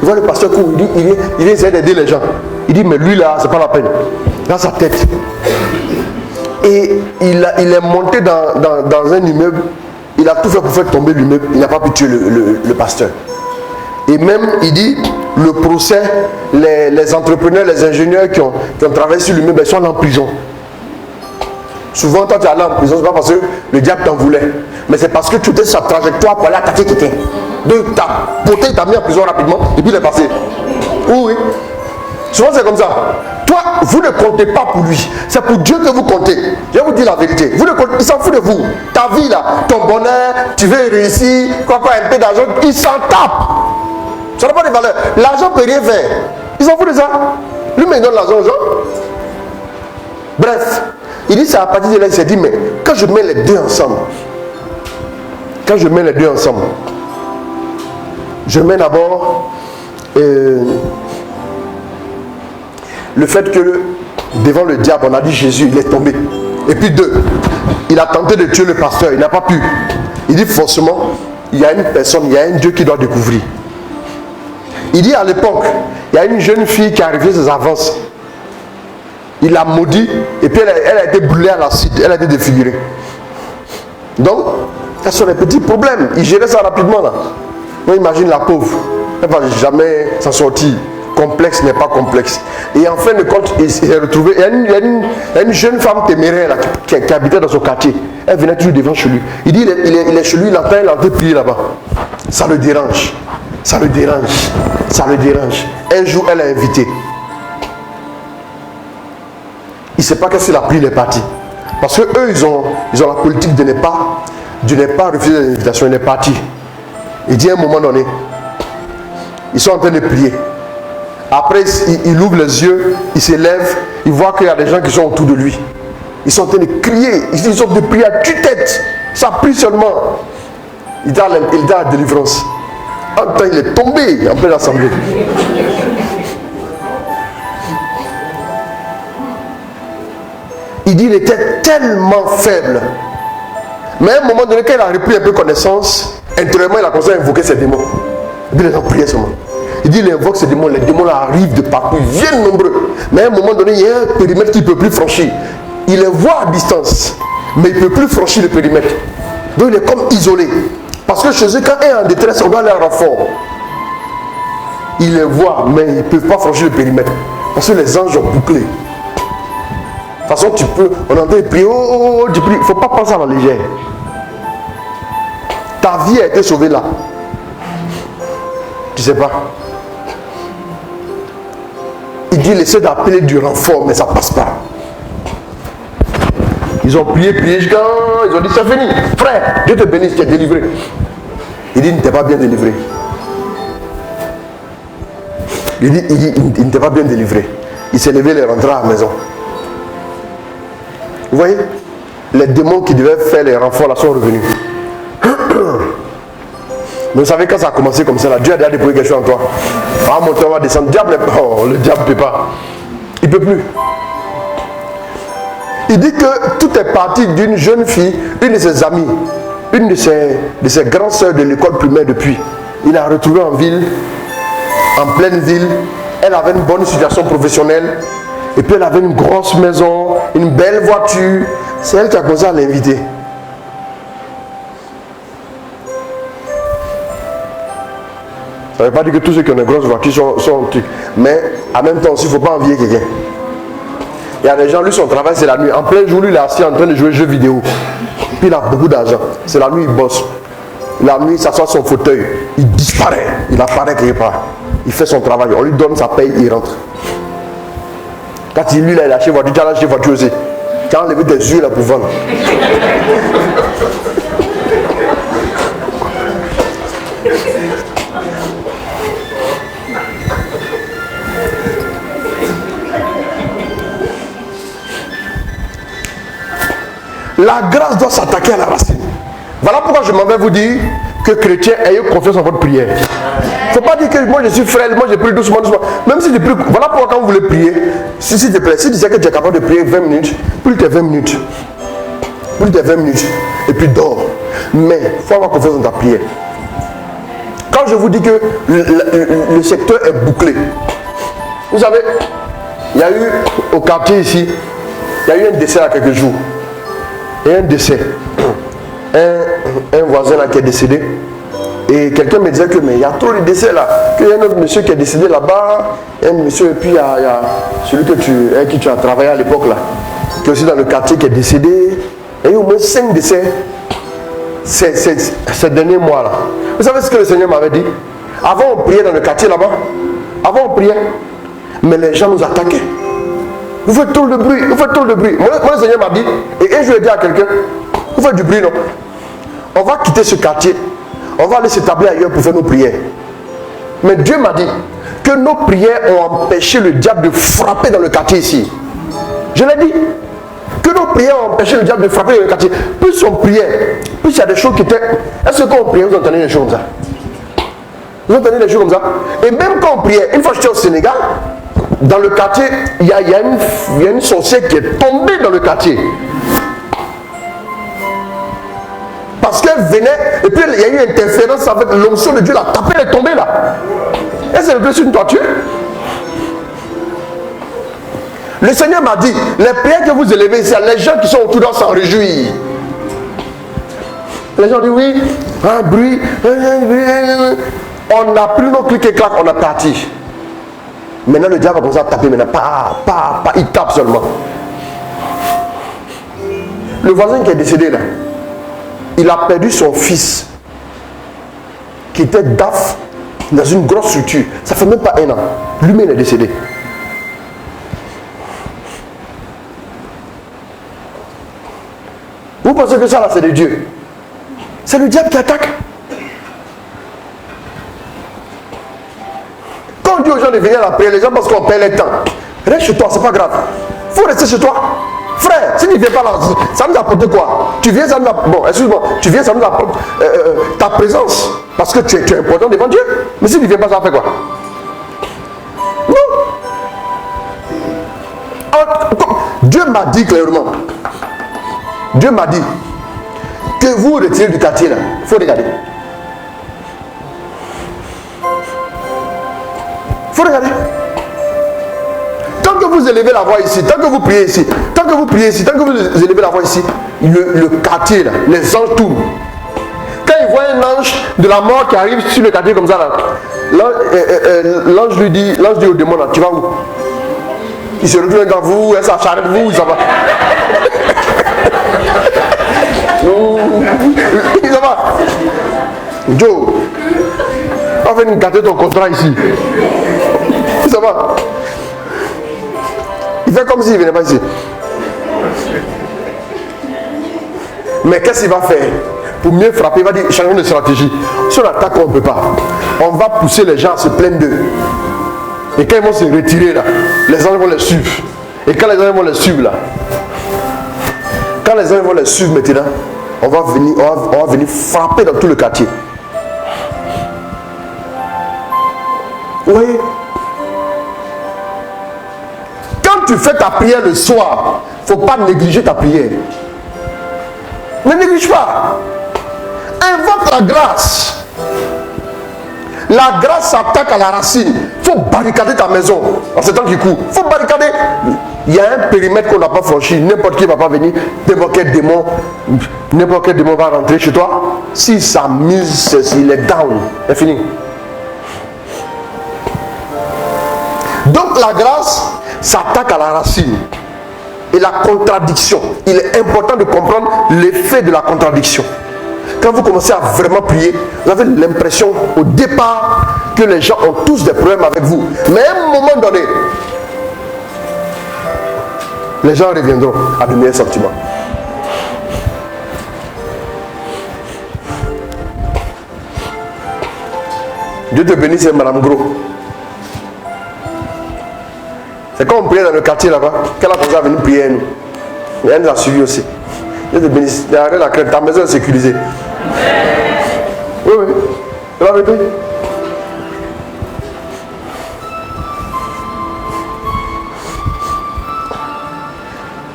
Il voit le pasteur court, il vient essayer d'aider les gens. Il dit, mais lui là, c'est pas la peine. Dans sa tête. Et il est monté dans un immeuble. Il a tout fait pour faire tomber l'immeuble. Il n'a pas pu tuer le pasteur. Et même, il dit, le procès, les entrepreneurs, les ingénieurs qui ont travaillé sur l'immeuble, ils sont en prison. Souvent, quand tu es allé en prison, ce n'est pas parce que le diable t'en voulait. Mais c'est parce que tu étais sur sa trajectoire pour aller attaquer quelqu'un. Donc, tu as poté, il t'a mis en prison rapidement, et puis il est passé. Oui. Souvent, c'est comme ça. Toi, vous ne comptez pas pour lui. C'est pour Dieu que vous comptez. Je vais vous dire la vérité. Vous ne comptez, il s'en fout de vous. Ta vie, là, ton bonheur, tu veux réussir, un peu d'argent, il s'en tape. Ça n'a pas de valeur. L'argent ne peut rien faire. Ils s'en foutent de ça. Lui, mais il donne l'argent aux gens. Bref. Il dit ça à partir de là, il s'est dit, mais quand je mets les deux ensemble, je mets d'abord le fait que devant le diable, on a dit Jésus, il est tombé. Et puis deux, il a tenté de tuer le pasteur, il n'a pas pu. Il dit forcément, il y a une personne, il y a un Dieu qui doit découvrir. Il dit à l'époque, il y a une jeune fille qui a arrivé ses avances. il l'a maudit, et puis elle a été brûlée à l'acide, elle a été défigurée. Donc, ce sont des petits problèmes. Il gérait ça rapidement là. On imagine la pauvre, elle ne va jamais s'en sortir. Complexe n'est pas complexe. Et en fin de compte, il s'est retrouvé. Il y a une jeune femme téméraire là, qui habitait dans son quartier. Elle venait toujours devant chez lui. Il dit il est chez lui, il entend prier là-bas. Ça le dérange. Ça le dérange. Ça le dérange. Un jour, elle a invité. Il ne sait pas qu'est-ce qu'il a pris les partis. Parce que eux, ils ont la politique de ne pas refuser les invitations. Il est parti. Il dit à un moment donné, ils sont en train de prier. Après, il ouvre les yeux, il se lève, il voit qu'il y a des gens qui sont autour de lui. Ils sont en train de crier, ils sont en train de prier à tue-tête. Ça prie seulement. Il donne la délivrance. En temps, il est tombé en pleine assemblée. Il dit qu'il était tellement faible. Mais à un moment donné, quand il a repris un peu connaissance, intérieurement, il a commencé à invoquer ses démons. Et puis les gens priaient seulement. Il dit, il invoque ces démons, les démons là arrivent de partout, ils viennent nombreux. Mais à un moment donné, il y a un périmètre qu'il ne peut plus franchir. Il les voit à distance, mais il ne peut plus franchir le périmètre. Donc il est comme isolé. Parce que chez eux, quand un est en détresse, on doit aller en renfort. Il les voit, mais ils ne peuvent pas franchir le périmètre. Parce que les anges ont bouclé. De toute façon, on entend prier, tu pries. Il ne faut pas penser à la légère. Ta vie a été sauvée là. Tu ne sais pas. Il dit, il essaie d'appeler du renfort, mais ça ne passe pas. Ils ont prié, ils ont dit, c'est fini. Frère, Dieu te bénisse, tu es délivré. Il dit, il ne t'est pas bien délivré. Il dit, il ne t'est pas bien délivré. Il s'est levé, il est rentré à la maison. Vous voyez, les démons qui devaient faire les renforts là sont revenus. Mais vous savez, quand ça a commencé comme ça, là, Dieu a déjà déployé quelque chose en toi. Ah, mon temps va descendre. Le diable ne peut pas. Il ne peut plus. Il dit que tout est parti d'une jeune fille, une de ses amies, une de ses grandes sœurs de l'école primaire depuis. Il l'a retrouvée en ville, en pleine ville. Elle avait une bonne situation professionnelle. Et puis elle avait une grosse maison, une belle voiture. C'est elle qui a commencé à l'inviter. Ça ne veut pas dire que tous ceux qui ont des grosses voitures sont trucs. Mais en même temps aussi, il ne faut pas envier quelqu'un. Il y a des gens, lui son travail c'est la nuit. En plein jour, lui il est assis en train de jouer aux jeux vidéo. Puis il a beaucoup d'argent. C'est la nuit, il bosse. La nuit, il s'assoit sur son fauteuil. Il disparaît. Il apparaît quelque part. Il fait son travail. On lui donne sa paye, il rentre. Quand lui là, il a acheté voiture, tu as acheté voiture aussi. Tu as enlevé tes yeux là pour vendre. La grâce doit s'attaquer à la racine. Voilà pourquoi je m'en vais vous dire que chrétiens, ayez confiance en votre prière. Il ne faut pas dire que moi je suis frêle, moi je prie doucement. Même si tu pries, voilà pourquoi quand vous voulez prier, s'il te plaît, si tu sais que tu es capable de prier 20 minutes, prie tes 20 minutes. Prie tes 20 minutes. Et puis dors. Mais il faut avoir confiance dans ta prière. Quand je vous dis que le secteur est bouclé, vous savez, il y a eu au quartier ici, il y a eu un décès il y a quelques jours. Et un décès. Un voisin là qui est décédé. Et quelqu'un me disait que mais il y a trop de décès là. Qu'il y a un autre monsieur qui est décédé là-bas. Un monsieur, et puis il y a celui avec qui tu as travaillé à l'époque là. Qui est aussi dans le quartier qui est décédé. Et il y a au moins 5 décès ces derniers mois là. Vous savez ce que le Seigneur m'avait dit? Avant on priait dans le quartier là-bas. Avant on priait. Mais les gens nous attaquaient. Vous faites trop de bruit, vous faites trop de bruit. Moi le Seigneur m'a dit, et un jour il dit à quelqu'un, vous faites du bruit non? On va quitter ce quartier, on va aller s'établir ailleurs pour faire nos prières. Mais Dieu m'a dit que nos prières ont empêché le diable de frapper dans le quartier ici. Je l'ai dit, que nos prières ont empêché le diable de frapper dans le quartier. Plus on priait, plus il y a des choses qui étaient... Est-ce que quand on priait, vous entendez des choses comme ça? Vous entendez des choses comme ça? Et même quand on priait, une fois j'étais au Sénégal, dans le quartier, il y a une sorcière qui est tombée dans le quartier. Parce qu'elle venait, et puis il y a eu une interférence avec l'onction de Dieu, la tapée, elle est tombée là. Elle s'est levée sur une toiture. Le Seigneur m'a dit, les prières que vous élevez ici, les gens qui sont autour doivent s'en réjouir. Les gens disent oui, un bruit. On a pris nos clics et claques, on a parti. Maintenant le diable va commencer à taper, maintenant, il tape seulement. Le voisin qui est décédé là, il a perdu son fils, qui était DAF dans une grosse structure. Ça fait même pas 1 an. Lui-même est décédé. Vous pensez que ça là c'est de Dieu? C'est le diable qui attaque. Quand on dit aux gens de venir à la prière, les gens pensent qu'on perd le temps. Reste chez toi, c'est pas grave. Faut rester chez toi. Frère, si tu ne viens pas là, ça nous apporte quoi? Tu viens, ça nous apporte. Bon, excuse-moi, tu viens, ça nous apporte ta présence. Parce que tu es important devant Dieu. Mais si tu ne viens pas, ça fait quoi? Non. Dieu m'a dit clairement. Dieu m'a dit que vous retirez du quartier là. Il faut regarder. Il faut regarder. Tant que vous élevez la voix ici, tant que vous priez ici, tant que vous priez ici, tant que vous élevez la voix ici, le quartier là, les anges tournent. Quand ils voient un ange de la mort qui arrive sur le quartier comme ça là, l'ange dit au démon là, tu vas où? Il se retourne dans vous, elle s'acharne de vous, ça va. Ça va. Joe, on va venir garder ton contrat ici. Ça va. Il fait comme s'il ne venait pas ici. Mais qu'est-ce qu'il va faire? Pour mieux frapper, il va dire changeons de stratégie. Si on attaque, on ne peut pas. On va pousser les gens à se plaindre d'eux. Et quand ils vont se retirer là, les anges vont les suivre. Et quand les anges vont les suivre là, quand les anges vont les suivre maintenant, on va venir frapper dans tout le quartier. Vous voyez? Quand tu fais ta prière le soir, il ne faut pas négliger ta prière. Ne néglige pas. Invoque la grâce. La grâce s'attaque à la racine. Il faut barricader ta maison en ce temps qui court. Il faut barricader. Il y a un périmètre qu'on n'a pas franchi. N'importe qui ne va pas venir. N'importe quel démon va rentrer chez toi. Si sa mise, il est down. C'est fini. Donc la grâce s'attaque à la racine. Et la contradiction. Il est important de comprendre l'effet de la contradiction. Quand vous commencez à vraiment prier, vous avez l'impression au départ que les gens ont tous des problèmes avec vous. Mais à un moment donné, les gens reviendront à de meilleurs sentiments. Dieu te bénisse, c'est Madame Gros. C'est quand on priait dans le quartier là-bas, qu'elle a commencé à venir prier à nous. Et elle nous a suivis aussi. Dieu te bénisse. Ta maison est sécurisée. Oui, oui. C'est la vérité.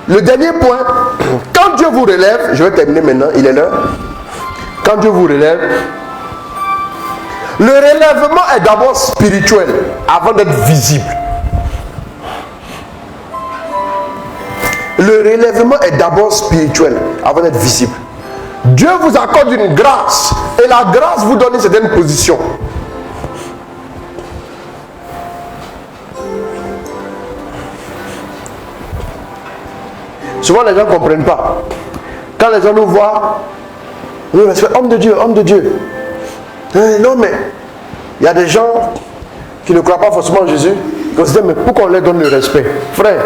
Le dernier point, quand Dieu vous relève, je vais terminer maintenant, il est l'heure. Quand Dieu vous relève, le relèvement est d'abord spirituel avant d'être visible. Le relèvement est d'abord spirituel avant d'être visible. Dieu vous accorde une grâce et la grâce vous donne une certaine position. Souvent les gens ne comprennent pas. Quand les gens nous voient, nous respectons, homme de Dieu, homme de Dieu. Non mais, il y a des gens qui ne croient pas forcément en Jésus, qui se disent mais pourquoi on leur donne le respect? Frère,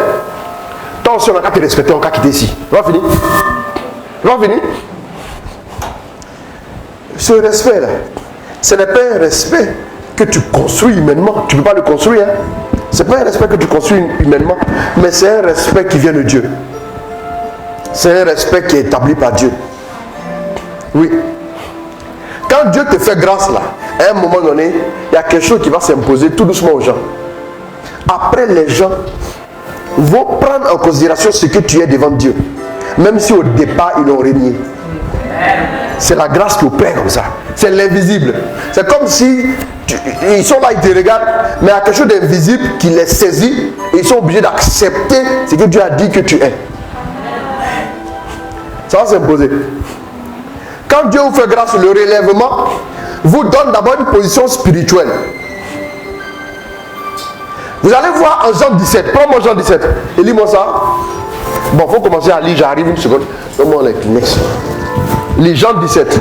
tant si on n'a qu'à te respecter, on n'a qu'à quitter ici. On va finir. On va finir. Ce respect là, ce n'est pas un respect que tu construis humainement. Tu ne peux pas le construire. Hein? Ce n'est pas un respect que tu construis humainement, mais c'est un respect qui vient de Dieu. C'est un respect qui est établi par Dieu. Oui. Quand Dieu te fait grâce là, à un moment donné, il y a quelque chose qui va s'imposer tout doucement aux gens. Après, les gens vont prendre en considération ce que tu es devant Dieu. Même si au départ, ils l'ont renié. C'est la grâce qui opère comme ça. C'est l'invisible. C'est comme si ils sont là, ils te regardent, mais il y a quelque chose d'invisible qui les saisit et ils sont obligés d'accepter ce que Dieu a dit que tu es. Ça va s'imposer. Quand Dieu vous fait grâce, le relèvement vous donne d'abord une position spirituelle. Vous allez voir en Jean 17. Prends-moi Jean 17 et lis-moi ça. Bon, il faut commencer à lire, j'arrive une seconde. Donne-moi les Kleenex. Lis Jean 17.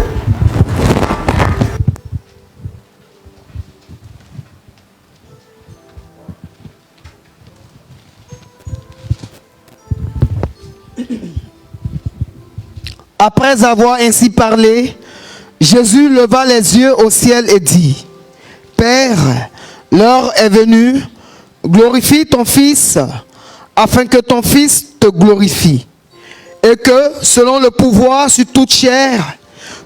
Après avoir ainsi parlé, Jésus leva les yeux au ciel et dit, Père, l'heure est venue, glorifie ton Fils, afin que ton Fils te glorifie, et que, selon le pouvoir sur toute chair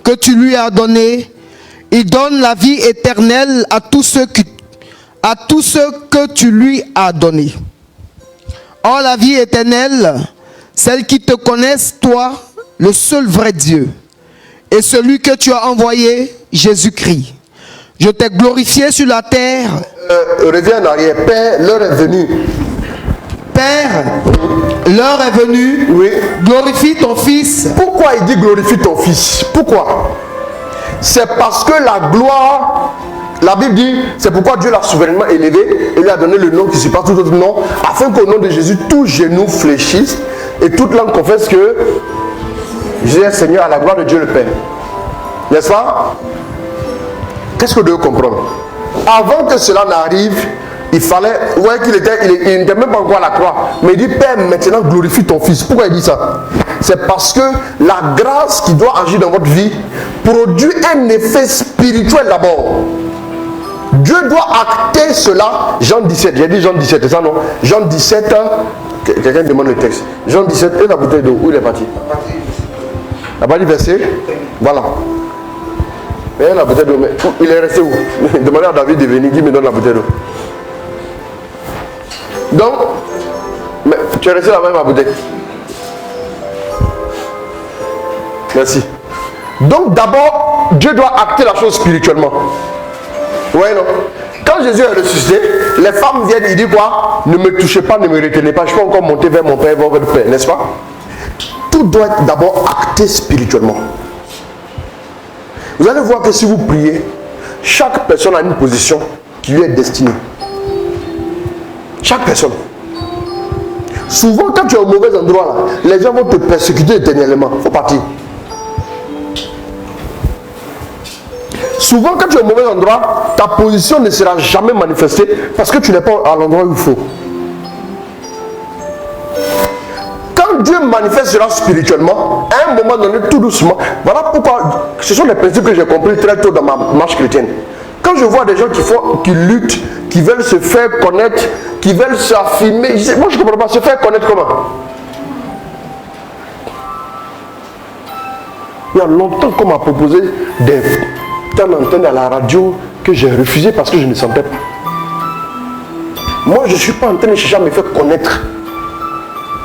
que tu lui as donné, il donne la vie éternelle à tous ceux que tu lui as donnés. Or, la vie éternelle, celle qui te connaissent, toi, le seul vrai Dieu, et celui que tu as envoyé, Jésus-Christ. Je t'ai glorifié sur la terre. Reviens en arrière. Père, l'heure est venue. Père, l'heure est venue. Oui. Glorifie ton Fils. Pourquoi il dit glorifie ton Fils? Pourquoi? C'est parce que la gloire, la Bible dit, c'est pourquoi Dieu l'a souverainement élevé et lui a donné le nom qui surpasse tout autre nom, afin qu'au nom de Jésus, tout genou fléchisse et toute langue confesse que Jésus est Seigneur à la gloire de Dieu le Père. N'est-ce pas? Qu'est-ce que vous devez comprendre? Avant que cela n'arrive, il fallait, ouais, il n'était même pas encore à la croix, mais il dit, Père, maintenant glorifie ton Fils. Pourquoi il dit ça? C'est parce que la grâce qui doit agir dans votre vie produit un effet spirituel d'abord. Dieu doit acter cela. Jean 17, j'ai dit Jean 17, c'est ça non? Jean 17, quelqu'un demande le texte. Jean 17, et la bouteille d'eau, où il est parti? La partie verset, voilà. Et la bouteille d'eau, mais il est resté où? Demandez à David de venir, qui me donne la bouteille d'eau. Donc, mais tu es resté là-bas avec ma bouteille. Merci. Donc d'abord, Dieu doit acter la chose spirituellement. Ouais, non? Quand Jésus est ressuscité, les femmes viennent, il dit quoi? Ne me touchez pas, ne me retenez pas, je peux encore monter vers mon Père, vers votre Père, n'est-ce pas? Tout doit être d'abord acté spirituellement. Vous allez voir que si vous priez, chaque personne a une position qui lui est destinée. Chaque personne. Souvent, quand tu es au mauvais endroit, là, les gens vont te persécuter éternellement. Il faut partir. Souvent, quand tu es au mauvais endroit, ta position ne sera jamais manifestée parce que tu n'es pas à l'endroit où il faut. Quand Dieu manifeste cela spirituellement, à un moment donné, tout doucement, voilà pourquoi ce sont les principes que j'ai compris très tôt dans ma marche chrétienne. Quand je vois des gens qui luttent, qui veulent se faire connaître, qui veulent s'affirmer, moi je ne comprends pas, se faire connaître comment? Il y a longtemps qu'on m'a proposé des temps d'antenne à la radio que j'ai refusé parce que je ne sentais pas. Moi je ne suis pas en train de chercher à me faire connaître.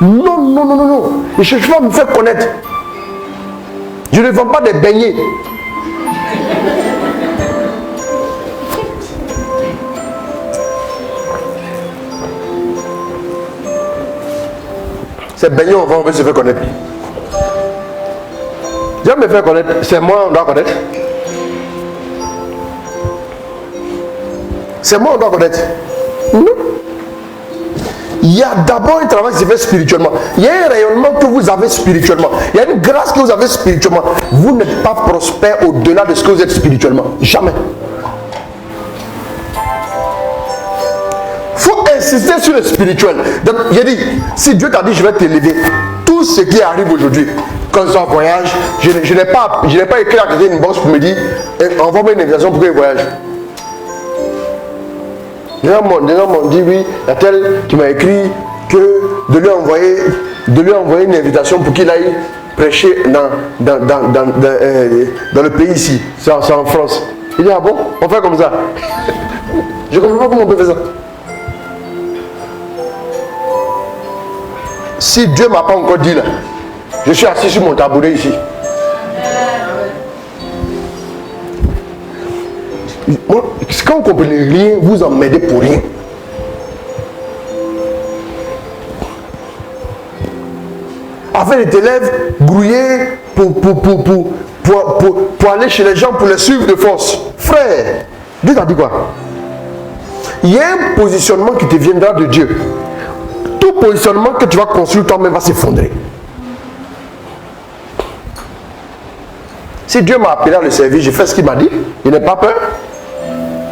Non, non, non, non, non. Je ne cherche pas à me faire connaître. Je ne vends pas des beignets. Ces beignets, on veut se faire connaître. Dieu me fait connaître, c'est moi on doit connaître. C'est moi on doit connaître. Non. Il y a d'abord un travail qui se fait spirituellement. Il y a un rayonnement que vous avez spirituellement. Il y a une grâce que vous avez spirituellement. Vous n'êtes pas prospère au-delà de ce que vous êtes spirituellement. Jamais. Il faut insister sur le spirituel. Donc, j'ai dit, si Dieu t'a dit je vais t'élever, tout ce qui arrive aujourd'hui, quand je suis en voyage, je n'ai pas écrit à quelqu'un une box pour me dire envoie-moi une invitation pour qu'il voyage. Les gens m'ont dit oui, il y a tel qui m'a écrit que de lui envoyer une invitation pour qu'il aille prêcher dans le pays ici. C'est en France. Il dit ah bon, on fait comme ça. Je ne comprends pas comment on peut faire ça. Si Dieu ne m'a pas encore dit là, je suis assis sur mon tabouret ici. Moi, quand vous ne comprenez rien, vous en m'aidez pour rien. afin de tes lèvres grouiller pour aller chez les gens, pour les suivre de force. Frère, Dieu t'a dit quoi? Il y a un positionnement qui te viendra de Dieu. Tout positionnement que tu vas construire toi-même va s'effondrer. Si Dieu m'a appelé à le servir, j'ai fait ce qu'il m'a dit. Il n'a pas peur.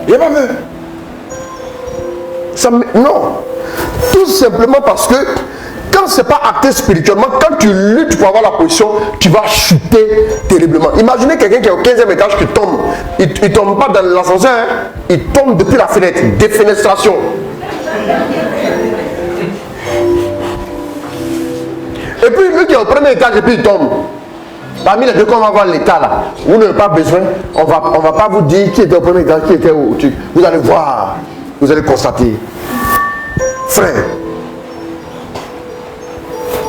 Il n'a pas peur. Non. Tout simplement parce que quand ce n'est pas acté spirituellement, quand tu luttes pour avoir la position, tu vas chuter terriblement. Imaginez quelqu'un qui est au 15e étage qui tombe. Il ne tombe pas dans l'ascenseur, hein. Il tombe depuis la fenêtre. Défenestration. Et puis lui qui est au premier étage et puis il tombe. Parmi les deux, qu'on va voir l'état là, vous n'avez pas besoin, on va pas vous dire qui était au premier étage, qui était où. Vous allez voir, vous allez constater. Frère,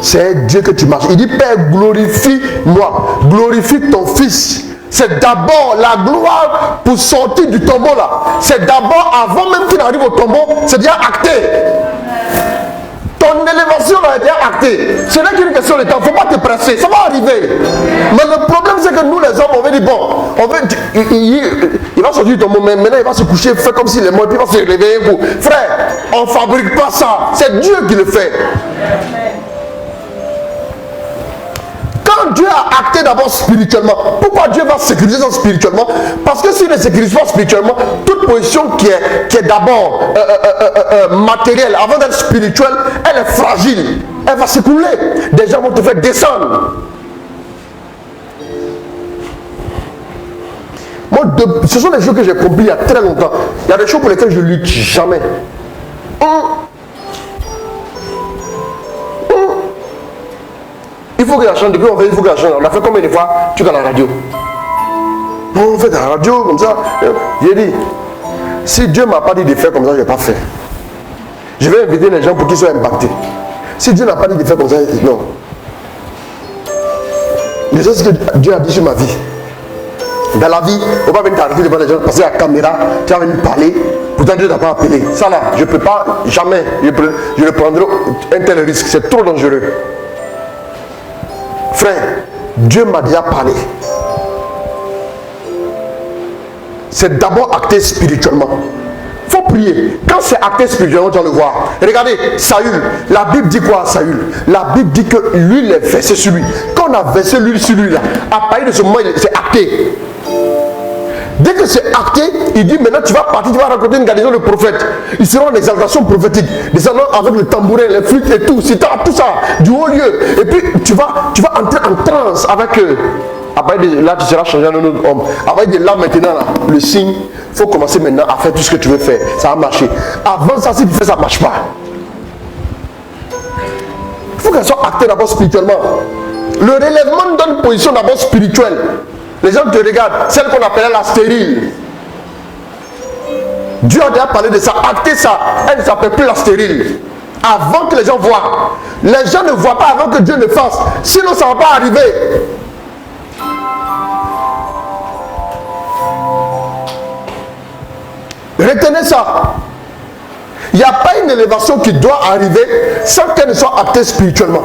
c'est Dieu que tu marches. Il dit, Père, glorifie-moi, glorifie ton Fils. C'est d'abord la gloire pour sortir du tombeau là. C'est d'abord, avant même qu'il arrive au tombeau, c'est déjà acté. Ton élévation a été actée. Ce n'est qu'une question de temps. Il ne faut pas te presser. Ça va arriver. Mais le problème, c'est que nous, les hommes, on veut dire, bon, il va sortir du tombeau, mais maintenant, il va se coucher, fait comme s'il est mort, puis il va se réveiller. Frère, on ne fabrique pas ça. C'est Dieu qui le fait. Quand Dieu a acté d'abord spirituellement, pourquoi Dieu va sécuriser ça spirituellement? Parce que s'il ne sécurise pas spirituellement, toute position qui est d'abord matérielle, avant d'être spirituelle, elle est fragile. Elle va s'écouler. Des gens vont te faire descendre. Moi, ce sont des choses que j'ai compris il y a très longtemps. Il y a des choses pour lesquelles je ne lutte jamais. Il faut que la change, depuis on fait, il faut que la change. On a fait combien de fois tu es à la radio? On fait à la radio comme ça. J'ai dit, si Dieu ne m'a pas dit de faire comme ça, je ne vais pas faire. Je vais inviter les gens pour qu'ils soient impactés. Si Dieu n'a pas dit de faire comme ça, non. Mais c'est ce que Dieu a dit sur ma vie. Dans la vie, on ne va pas venir t'arrêter devant les gens, passer la caméra, tu vas venir parler. Pourtant Dieu t'a pas appelé. Ça là, je ne peux pas, jamais, je ne prendrai un tel risque. C'est trop dangereux. Frère, Dieu m'a déjà parlé. C'est d'abord acté spirituellement. Il faut prier. Quand c'est acté spirituellement, tu vas le voir. Regardez, Saül, la Bible dit quoi à Saül? La Bible dit que l'huile est versée sur lui. Quand on a versé l'huile sur lui, là, à partir de ce moment, c'est acté. Dès que c'est acté, il dit maintenant tu vas partir, tu vas rencontrer une garnison de prophètes. Ils seront en exaltation prophétique, descendant avec le tambourin, les flûtes et tout, tout ça, du haut lieu. Et puis tu vas entrer en transe avec eux. Après là, tu seras changé en un autre homme. Après de là maintenant, là, le signe, il faut commencer maintenant à faire tout ce que tu veux faire. Ça va marcher. Avant ça, si tu fais ça, ne marche pas. Il faut qu'elle soit actée d'abord spirituellement. Le relèvement donne une position d'abord spirituelle. Les gens te regardent, celle qu'on appelait la stérile. Dieu a déjà parlé de ça, acté ça. Elle ne s'appelle plus la stérile. Avant que les gens voient. Les gens ne voient pas avant que Dieu ne fasse. Sinon, ça ne va pas arriver. Retenez ça. Il n'y a pas une élévation qui doit arriver sans qu'elle ne soit actée spirituellement.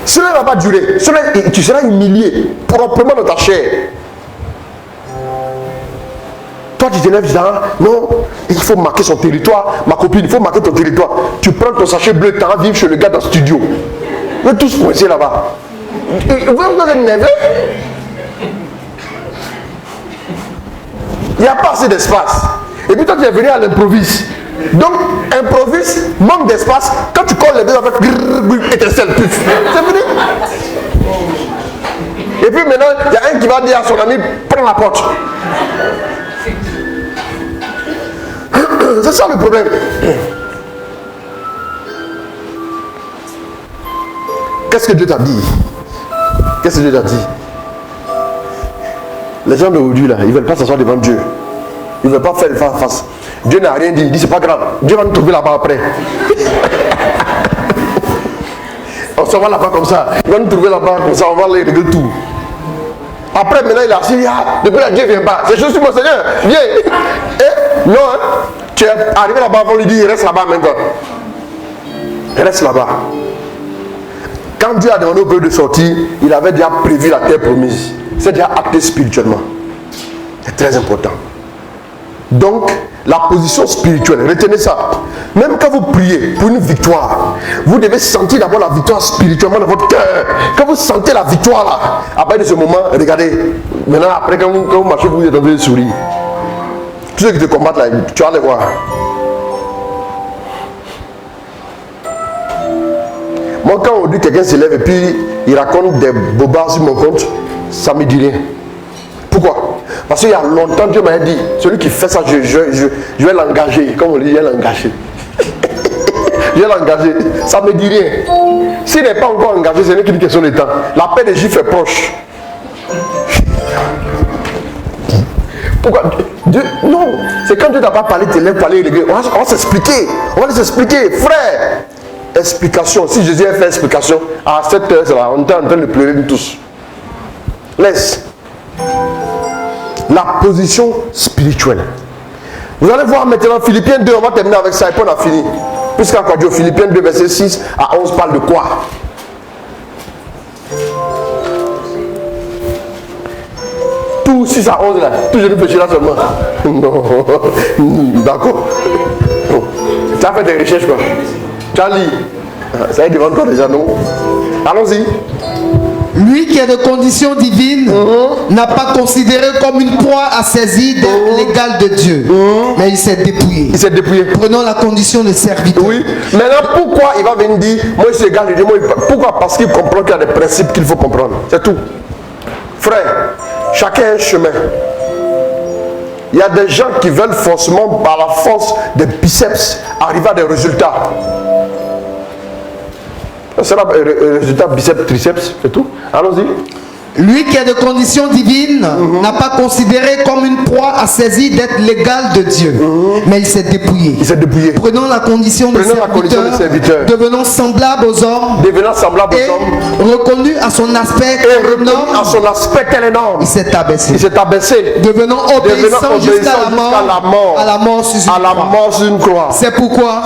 Cela ne va pas durer. Tu seras humilié proprement dans ta chair. Toi, tu t'élèves, tu dis, ah, non, il faut marquer son territoire. Ma copine, il faut marquer ton territoire. Tu prends ton sachet bleu, tu vas vivre chez le gars dans le studio. Vous êtes tous coincés là-bas. Vous êtes énervé. Il n'y a pas assez d'espace. Et puis toi, tu es venu à l'improviste. Donc, improvise, manque d'espace. Quand tu colles les deux avec étincelle, puf, c'est fini. Et puis maintenant, il y a un qui va dire à son ami, prends la porte. C'est ça le problème. Qu'est-ce que Dieu t'a dit? Qu'est-ce que Dieu t'a dit? Les gens d'aujourd'hui là, ils ne veulent pas s'asseoir devant Dieu. Ils ne veulent pas faire le face. Dieu n'a rien dit, il dit c'est pas grave. Dieu va nous trouver là-bas après. On s'en va là-bas comme ça. Il va nous trouver là-bas comme ça, on va aller régler tout. Après maintenant il a dit, ah, depuis là Dieu ne vient pas. C'est juste mon Seigneur, viens. Non, hein? Tu es arrivé là-bas, on lui dit, reste là-bas maintenant. Reste là-bas. Quand Dieu a demandé au peuple de sortir, il avait déjà prévu la terre promise. C'est déjà acté spirituellement. C'est très important. Donc, la position spirituelle, retenez ça. Même quand vous priez pour une victoire, vous devez sentir d'abord la victoire spirituellement dans votre cœur. Quand vous sentez la victoire là, à partir de ce moment, regardez, maintenant après quand vous marchez, vous êtes en train de sourire. Tous ceux qui te combattent là, tu vas les voir. Moi, quand on dit quelqu'un se lève et puis il raconte des bobards sur mon compte, ça ne me dit rien. Pourquoi? Parce qu'il y a longtemps, Dieu m'a dit, celui qui fait ça, je vais l'engager. Comme on dit, je vais l'engager. Je vais l'engager. Ça ne me dit rien. S'il n'est pas encore engagé, ce n'est qu'une question de temps. La paix des Juifs est proche. Pourquoi Dieu, non, c'est quand Dieu n'a pas parlé, tu lèves, parler, on va s'expliquer. On va les expliquer. Frère, explication. Si Jésus a fait explication, à cette heure, on est en train de pleurer nous tous. Laisse. La position spirituelle. Vous allez voir maintenant Philippiens 2, on va terminer avec ça et puis on a fini. Puisqu'à quoi Dieu, Philippiens 2, verset 6 à 11 parle de quoi? Tout 6 à 11 là, tout je ne peux là seulement. Non, d'accord. Tu as fait des recherches quoi? Tu as lu. Ça y est devant toi déjà, non? Allons-y. Lui qui est de condition divine n'a pas considéré comme une proie à saisir d'être l'égal de Dieu, mais il s'est dépouillé. Il s'est dépouillé. Prenons la condition de serviteur. Oui. Maintenant, pourquoi il va venir dire, moi je suis égal de Dieu? Pourquoi? Parce qu'il comprend qu'il y a des principes qu'il faut comprendre. C'est tout. Frère, chacun a un chemin. Il y a des gens qui veulent forcément, par la force des biceps, arriver à des résultats. C'est le résultat biceps, triceps, c'est tout. Allons-y. Lui qui est de condition divine n'a pas considéré comme une proie à saisir d'être l'égal de Dieu, mais il s'est dépouillé. Il s'est dépouillé. Prenons la condition de serviteur, devenons semblables aux hommes, et reconnu à son aspect tel un homme, il s'est abaissé. Devenant obéissant jusqu'à la mort, à la mort sur une croix. C'est pourquoi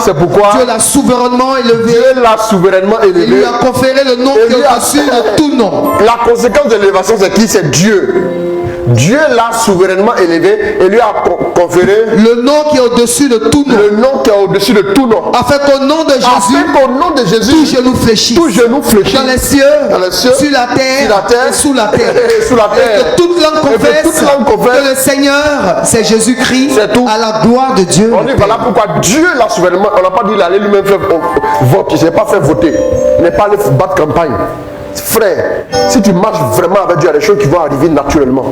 Dieu l'a souverainement élevé. Il lui a conféré le nom qui est au-dessus de tout nom. La conséquence de l'élévation, c'est qui? C'est Dieu. Dieu l'a souverainement élevé et lui a conféré le nom qui est au-dessus de tout nom. Le nom qui est au-dessus de tout nom. Afin qu'au nom de Jésus, tout genou fléchisse. Dans les cieux, sur la terre, et sous la terre. Et que toute langue confesse que le Seigneur, c'est Jésus-Christ, à la gloire de Dieu. On dit voilà pourquoi Dieu l'a souverainement. On n'a pas dit il allait lui-même faire vote. Il ne s'est pas fait voter. Il n'est pas allé battre campagne. Frère, si tu marches vraiment avec Dieu, il y a des choses qui vont arriver naturellement.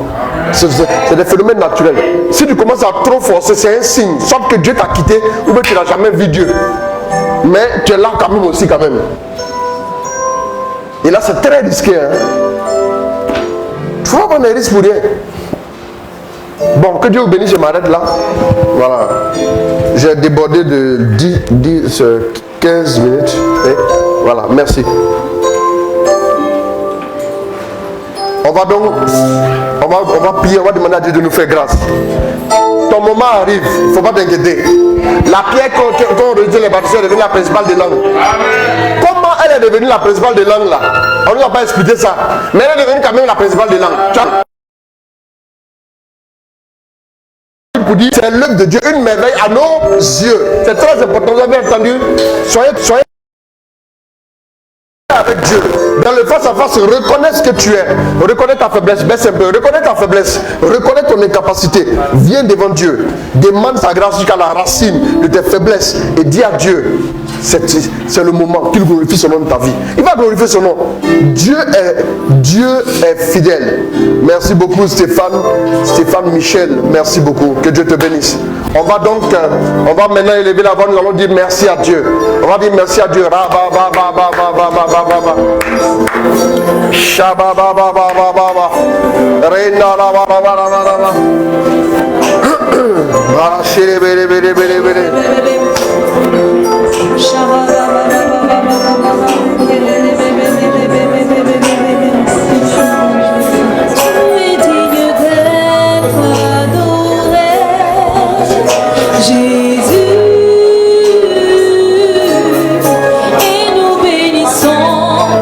C'est des phénomènes naturels. Si tu commences à trop forcer, c'est un signe. Sauf que Dieu t'a quitté ou que tu n'as jamais vu Dieu. Mais tu es là quand même aussi quand même. Et là, c'est très risqué. Hein? Tu vois qu'on est risque pour rien. Bon, que Dieu vous bénisse, je m'arrête là. Voilà. J'ai débordé de 15 minutes. Et voilà, merci. On va donc, on va prier, on va demander à Dieu de nous faire grâce. Ton moment arrive, il ne faut pas t'inquiéter. La pierre qu'on rejettait les baptisés est devenue la principale des langues. Amen. Comment elle est devenue la principale des langues là? On ne nous a pas expliqué ça. Mais elle est devenue quand même la principale des langues. Pour dire, c'est l'œuvre de Dieu, une merveille à nos yeux. C'est très important, vous avez entendu? Soyez avec Dieu. Dans le face à face, reconnais ce que tu es. Reconnais ta faiblesse, baisse un peu. Reconnais ta faiblesse. Reconnais ton incapacité. Viens devant Dieu. Demande sa grâce jusqu'à la racine de tes faiblesses. Et dis à Dieu, c'est le moment qu'il glorifie son nom de ta vie. Il va glorifier son nom. Dieu est fidèle. Merci beaucoup Stéphane Michel. Merci beaucoup. Que Dieu te bénisse. On va donc, on va maintenant élever la voix. Nous allons dire merci à Dieu. On va dire merci à Dieu.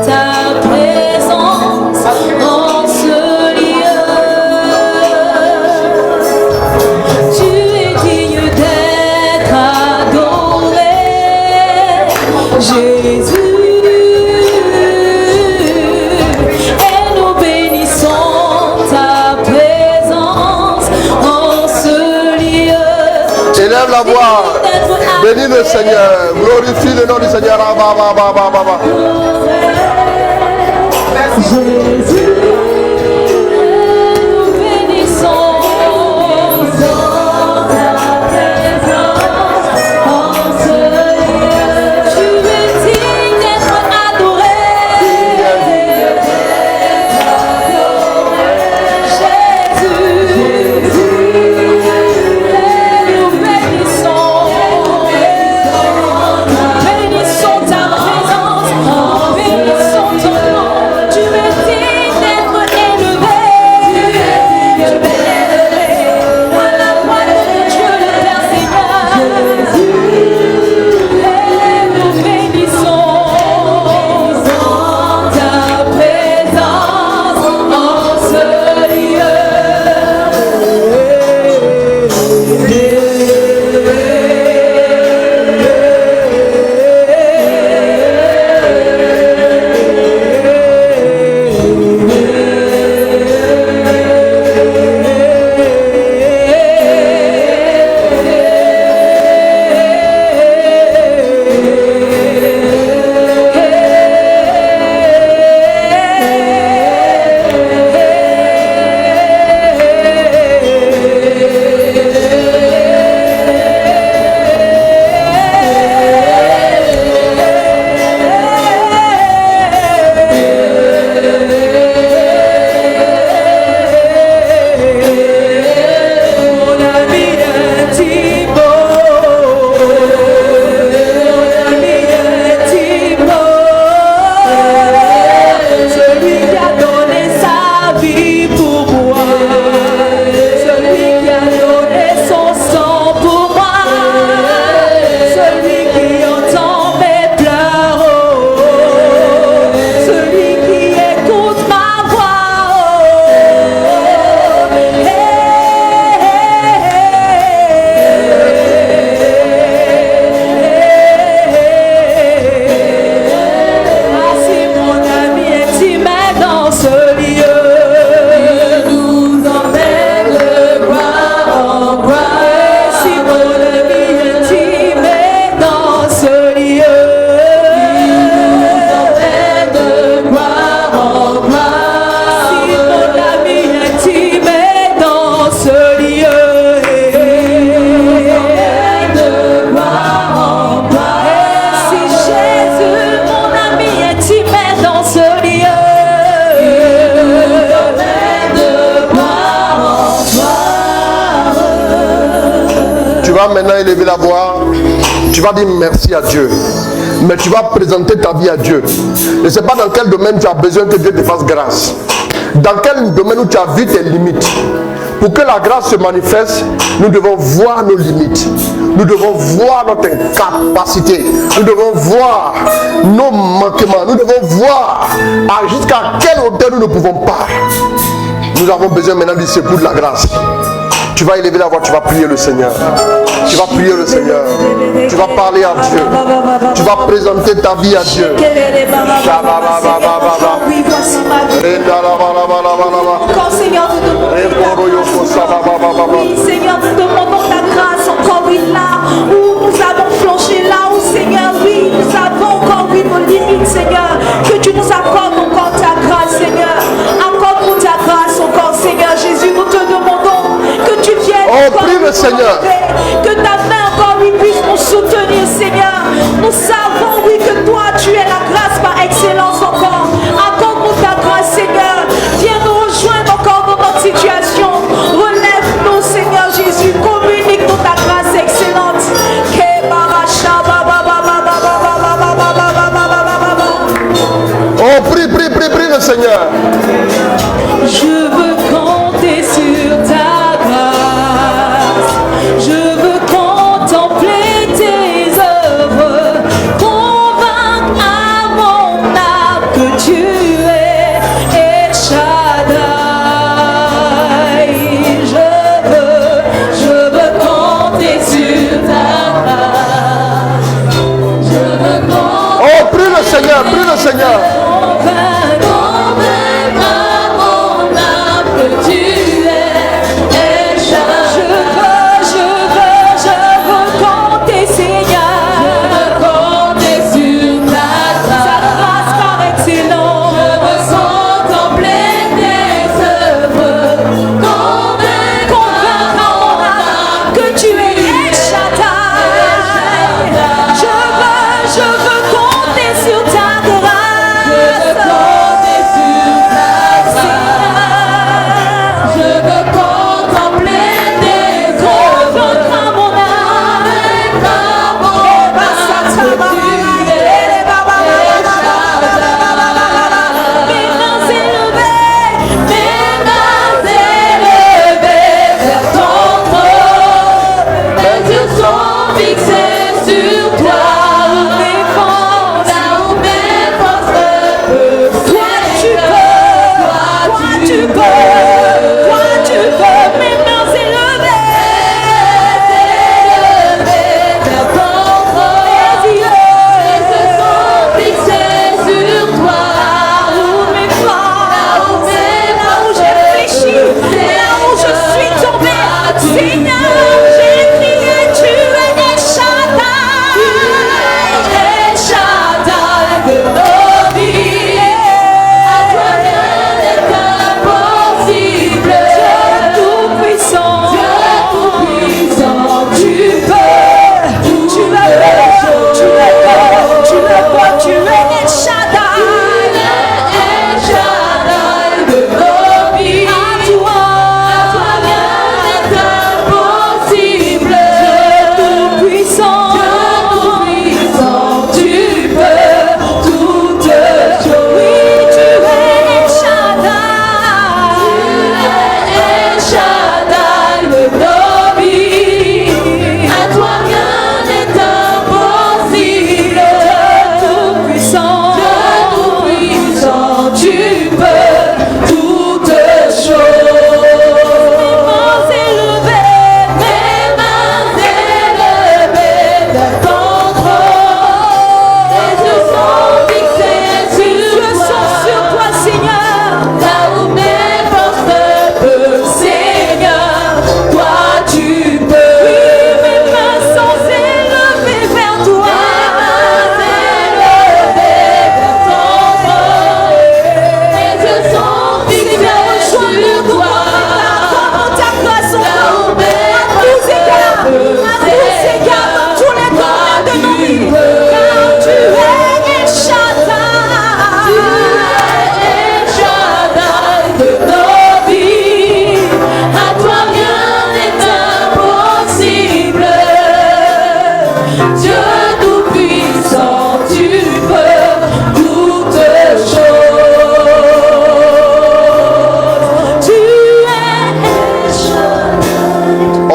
Ta Élève la voix. Bénis le Seigneur. Glorifie le nom du Seigneur. Jésus, nous bénissons dans ta présence en ce lieu. Tu es digne d'être adoré. Bénissons ta présence, bénissons ton nom. Tu es digne d'être élevé. Tu es élevé à la droite de Dieu le Père Seigneur. Et nous bénissons ta présence en ce lieu. Celui qui a donné sa vie pour moi, celui qui a donné son sang pour moi, celui qui entend mes pleurs, celui qui écoute ma Voici mon ami intime dans ce lieu. Il nous emmène de gloire en gloire. Si mon ami intime dans ce lieu. Il nous emmène de gloire en gloire. Si mon ami intime dans ce lieu. Il nous emmène de gloire en gloire. Si Jésus, mon ami intime dans ce lieu. Il nous emmène de gloire en gloire. Tu vas maintenant élever la voix. Tu vas dire merci à Dieu. Mais tu vas présenter ta vie à Dieu. Je ne sais pas dans quel domaine tu as besoin que Dieu te fasse grâce. Dans quel domaine où tu as vu tes limites. Pour que la grâce se manifeste, nous devons voir nos limites. Nous devons voir notre incapacité. Nous devons voir nos manquements. Nous devons voir jusqu'à quelle hauteur nous ne pouvons pas. Nous avons besoin maintenant du secours de la grâce. Tu vas élever la voix, tu vas prier le Seigneur. Tu vas prier le Seigneur. Tu vas parler à Dieu. Tu vas présenter ta vie à Dieu. Oui, voici ma vie. Encore, Seigneur, nous demandons ta grâce. Oui, Seigneur, nous demandons ta grâce. Encore, oui, là où nous avons flanché, là où, Seigneur, oui, nous avons encore, oui, nos limites, Seigneur. Que tu nous accordes encore ta grâce, Seigneur. Accorde-nous ta grâce encore, Seigneur. Jésus, nous te demandons que tu viennes encore prie le Seigneur. Que ta main encore, oui, puisse nous soutenir, Seigneur. Nous savons, oui, que toi, tu es la grâce par excellence encore. Accorde-nous ta grâce, Seigneur. Viens nous rejoindre encore dans notre situation. Relève-nous, Seigneur Jésus. Communique-nous ta grâce excellente. Oh, prie le Seigneur. Je veux compter sur ta grâce. Je veux compter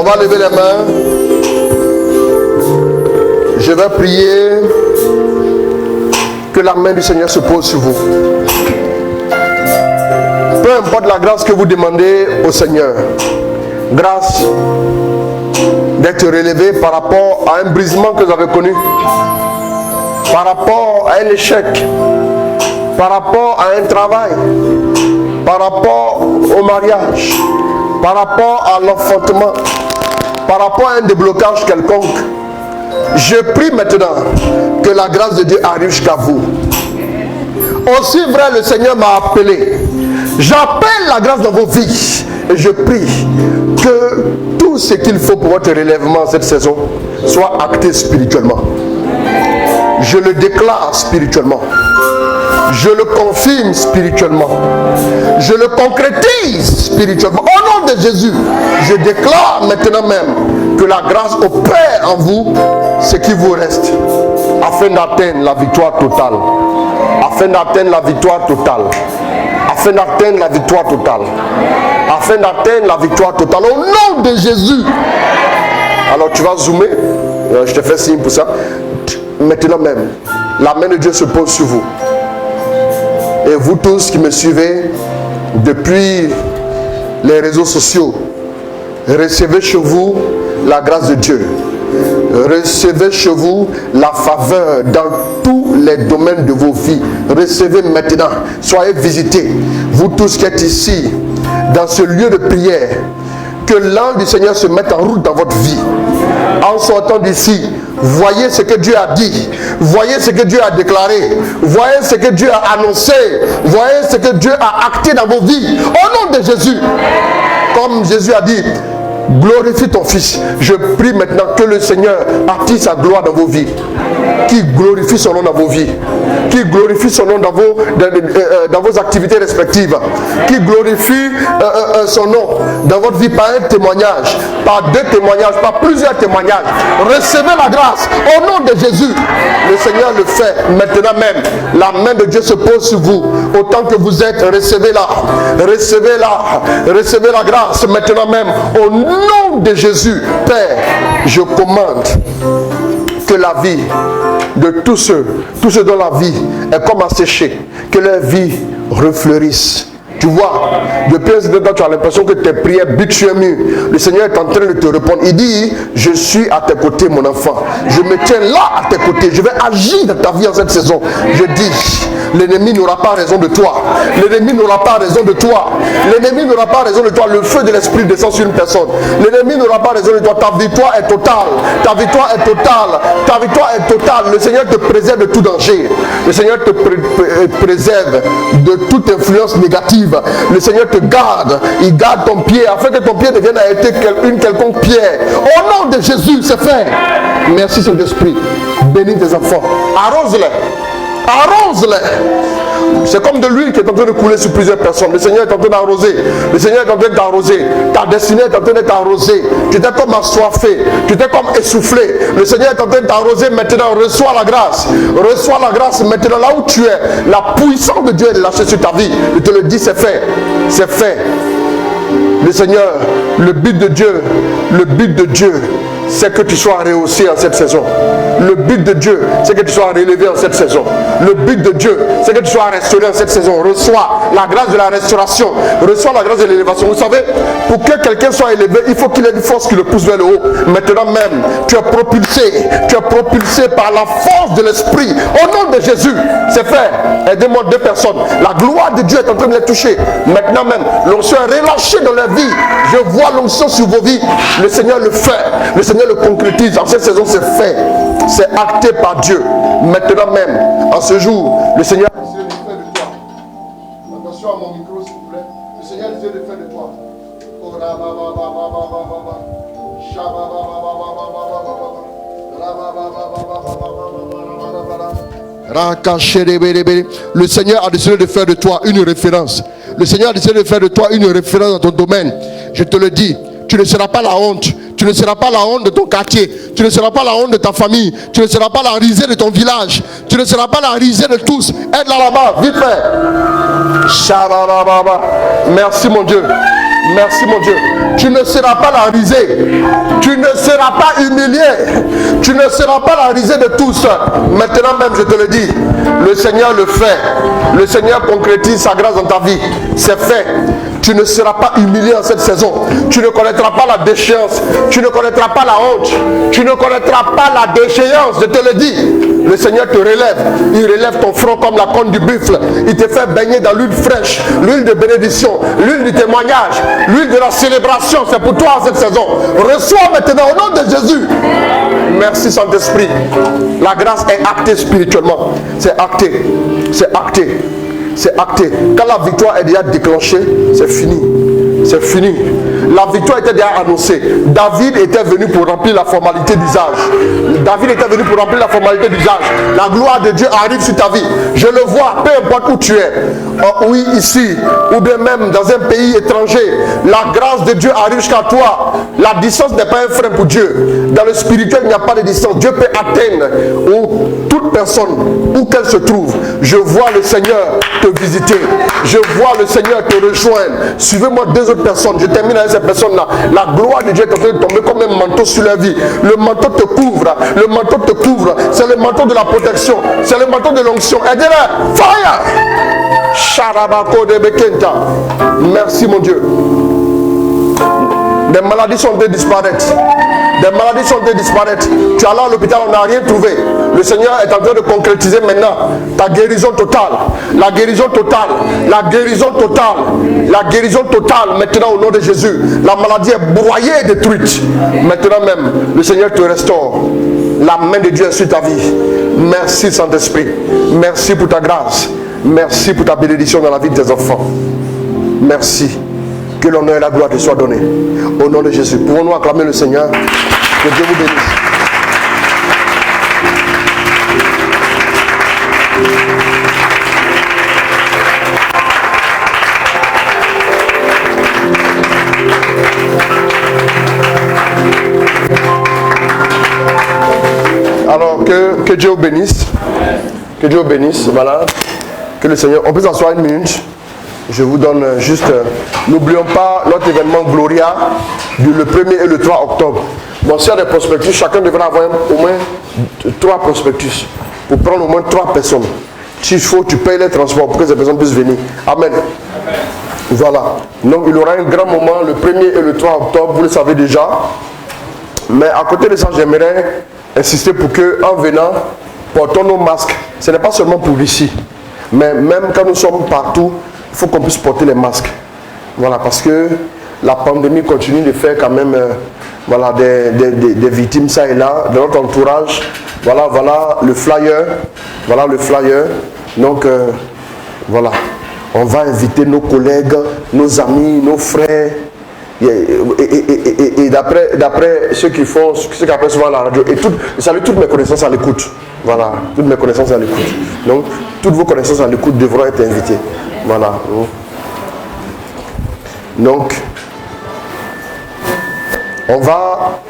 va lever les mains. Je vais prier que la main du Seigneur se pose sur vous. Peu importe la grâce que vous demandez au Seigneur, grâce d'être relevé par rapport à un brisement que vous avez connu, par rapport à un échec, par rapport à un travail, par rapport au mariage, par rapport à l'enfantement, par rapport à un déblocage quelconque. Je prie maintenant que la grâce de Dieu arrive jusqu'à vous. Aussi vrai le Seigneur m'a appelé. J'appelle la grâce dans vos vies. Et je prie que tout ce qu'il faut pour votre relèvement cette saison soit acté spirituellement. Je le déclare spirituellement. Je le confirme spirituellement. Je le concrétise spirituellement. Au nom de Jésus, je déclare maintenant même que la grâce opère en vous ce qui vous reste afin d'atteindre la victoire totale. Afin d'atteindre la victoire totale. Afin d'atteindre la victoire totale. Afin d'atteindre la victoire totale. Au nom de Jésus. Alors tu vas zoomer. Je te fais signe pour ça. Maintenant même, la main de Dieu se pose sur vous. Et vous tous qui me suivez depuis les réseaux sociaux, recevez chez vous la grâce de Dieu. Recevez chez vous la faveur dans tous les domaines de vos vies. Recevez maintenant. Soyez visités. Vous tous qui êtes ici, dans ce lieu de prière, que l'ange du Seigneur se mette en route dans votre vie. En sortant d'ici, voyez ce que Dieu a dit. Voyez ce que Dieu a déclaré. Voyez ce que Dieu a annoncé. Voyez ce que Dieu a acté dans vos vies. Au nom de Jésus. Comme Jésus a dit, glorifie ton Fils. Je prie maintenant que le Seigneur attire sa gloire dans vos vies. Qui glorifie son nom dans vos vies. Qui glorifie son nom dans vos activités respectives. Qui glorifie son nom dans votre vie par un témoignage, par deux témoignages, par plusieurs témoignages. Recevez la grâce au nom de Jésus. Le Seigneur le fait maintenant même. La main de Dieu se pose sur vous. Autant que vous êtes, recevez-la. Recevez-la. Recevez la grâce maintenant même. Au nom de Jésus, Père, je commande que la vie de tous ceux dont la vie est comme asséchée, que leur vie refleurisse. Tu vois, depuis un certain temps, tu as l'impression que tes prières butent sur un mur. Le Seigneur est en train de te répondre. Il dit, je suis à tes côtés, mon enfant. Je me tiens là à tes côtés. Je vais agir dans ta vie en cette saison. Je dis, l'ennemi n'aura pas raison de toi. L'ennemi n'aura pas raison de toi. L'ennemi n'aura pas raison de toi. Le feu de l'esprit descend sur une personne. L'ennemi n'aura pas raison de toi. Ta victoire est totale. Ta victoire est totale. Ta victoire est totale. Le Seigneur te préserve de tout danger. Le Seigneur te préserve de toute influence négative. Le Seigneur te garde. Il garde ton pied afin que ton pied devienne à être une quelconque pierre. Au nom de Jésus, c'est fait. Merci Saint-Esprit. Bénis tes enfants. Arrose-les. Arrose-les. C'est comme de l'huile qui est en train de couler sur plusieurs personnes. Le Seigneur est en train d'arroser. Le Seigneur est en train d'arroser. Ta destinée est en train d'être arrosée. Tu étais comme assoiffé. Tu étais comme essoufflé. Le Seigneur est en train d'arroser maintenant. Reçois la grâce. Reçois la grâce maintenant là où tu es. La puissance de Dieu est lâchée sur ta vie. Je te le dis, c'est fait. C'est fait. Le Seigneur, le but de Dieu, c'est que tu sois rehaussé en cette saison. Le but de Dieu, c'est que tu sois relevé en cette saison. Le but de Dieu, c'est que tu sois restauré en cette saison. Reçois la grâce de la restauration. Reçois la grâce de l'élévation. Vous savez, pour que quelqu'un soit élevé, il faut qu'il ait une force qui le pousse vers le haut. Maintenant même, tu es propulsé. Tu es propulsé par la force de l'esprit. Au nom de Jésus, c'est fait. Aidez-moi 2 personnes. La gloire de Dieu est en train de les toucher. Maintenant même, l'onction est relâchée dans leur vie. Je vois l'onction sur vos vies. Le Seigneur le fait. Le Seigneur le concrétise. En cette saison, c'est fait. C'est acté par Dieu. Maintenant même, en ce jour, le Seigneur a décidé de faire de toi. Attention à mon micro, s'il vous plaît. Le Seigneur a décidé de faire de toi. Le Seigneur a décidé de faire de toi une référence. Le Seigneur a décidé de faire de toi une référence dans ton domaine. Je te le dis, tu ne seras pas la honte. Tu ne seras pas la honte de ton quartier. Tu ne seras pas la honte de ta famille. Tu ne seras pas la risée de ton village. Tu ne seras pas la risée de tous. Aide-la là-bas, vite fait. Merci mon Dieu. Merci mon Dieu. Tu ne seras pas la risée. Tu ne seras pas humilié. Tu ne seras pas la risée de tous. Maintenant même, je te le dis, le Seigneur le fait. Le Seigneur concrétise sa grâce dans ta vie. C'est fait. Tu ne seras pas humilié en cette saison. Tu ne connaîtras pas la déchéance. Tu ne connaîtras pas la honte. Tu ne connaîtras pas la déchéance. Je te le dis. Le Seigneur te relève. Il relève ton front comme la corne du buffle. Il te fait baigner dans l'huile fraîche, l'huile de bénédiction, l'huile du témoignage, l'huile de la célébration. C'est pour toi en cette saison. Reçois maintenant au nom de Jésus. Merci Saint-Esprit. La grâce est actée spirituellement. C'est acté. C'est acté. C'est acté. Quand la victoire est déjà déclenchée, c'est fini. C'est fini. La victoire était déjà annoncée. David était venu pour remplir la formalité d'usage. David était venu pour remplir la formalité d'usage. La gloire de Dieu arrive sur ta vie. Je le vois, peu importe où tu es. Oh, oui, ici, ou bien même dans un pays étranger. La grâce de Dieu arrive jusqu'à toi. La distance n'est pas un frein pour Dieu. Dans le spirituel, il n'y a pas de distance. Dieu peut atteindre toute personne, où qu'elle se trouve. Je vois le Seigneur te visiter. Je vois le Seigneur te rejoindre. Suivez-moi deux autres personnes. Je termine avec ces personnes-là. La gloire de Dieu est en train de tomber comme un manteau sur leur vie. Le manteau te couvre. Le manteau te couvre. C'est le manteau de la protection. C'est le manteau de l'onction. Aidez-le. Fire! Sharabako de Bekenta. Merci mon Dieu. Des maladies sont en train de disparaître. Des maladies sont en train de disparaître. Tu es allé à l'hôpital, on n'a rien trouvé. Le Seigneur est en train de concrétiser maintenant ta guérison totale. La guérison totale. La guérison totale. La guérison totale maintenant au nom de Jésus. La maladie est broyée et détruite. Maintenant même, le Seigneur te restaure. La main de Dieu est sur ta vie. Merci Saint-Esprit. Merci pour ta grâce. Merci pour ta bénédiction dans la vie de tes enfants. Merci. Que l'honneur et la gloire te soient donnés. Au nom de Jésus. Pouvons-nous acclamer le Seigneur? Que Dieu vous bénisse. Alors, que Dieu vous bénisse. Que Dieu vous bénisse. Voilà. Que le Seigneur... On peut s'asseoir une minute. Je vous donne juste... N'oublions pas notre événement Gloria le 1er et le 3 octobre. Bon, s'il y a des prospectus, chacun devra avoir au moins 3 prospectus. Pour prendre au moins 3 personnes. S'il faut, tu payes les transports pour que ces personnes puissent venir. Amen. Voilà. Donc, il y aura un grand moment le 1er et le 3 octobre. Vous le savez déjà. Mais à côté de ça, j'aimerais insister pour que, en venant, portons nos masques. Ce n'est pas seulement pour ici. Mais même quand nous sommes partout, il faut qu'on puisse porter les masques. Voilà, parce que la pandémie continue de faire quand même voilà, des victimes ça et là, de notre entourage. Voilà le flyer. Voilà le flyer. Donc, voilà. On va inviter nos collègues, nos amis, nos frères. Et d'après ceux qui appellent souvent la radio, et je salue toutes mes connaissances à l'écoute. Voilà, toutes mes connaissances à l'écoute. Donc, toutes vos connaissances à l'écoute devront être invitées. Voilà. Donc, on va...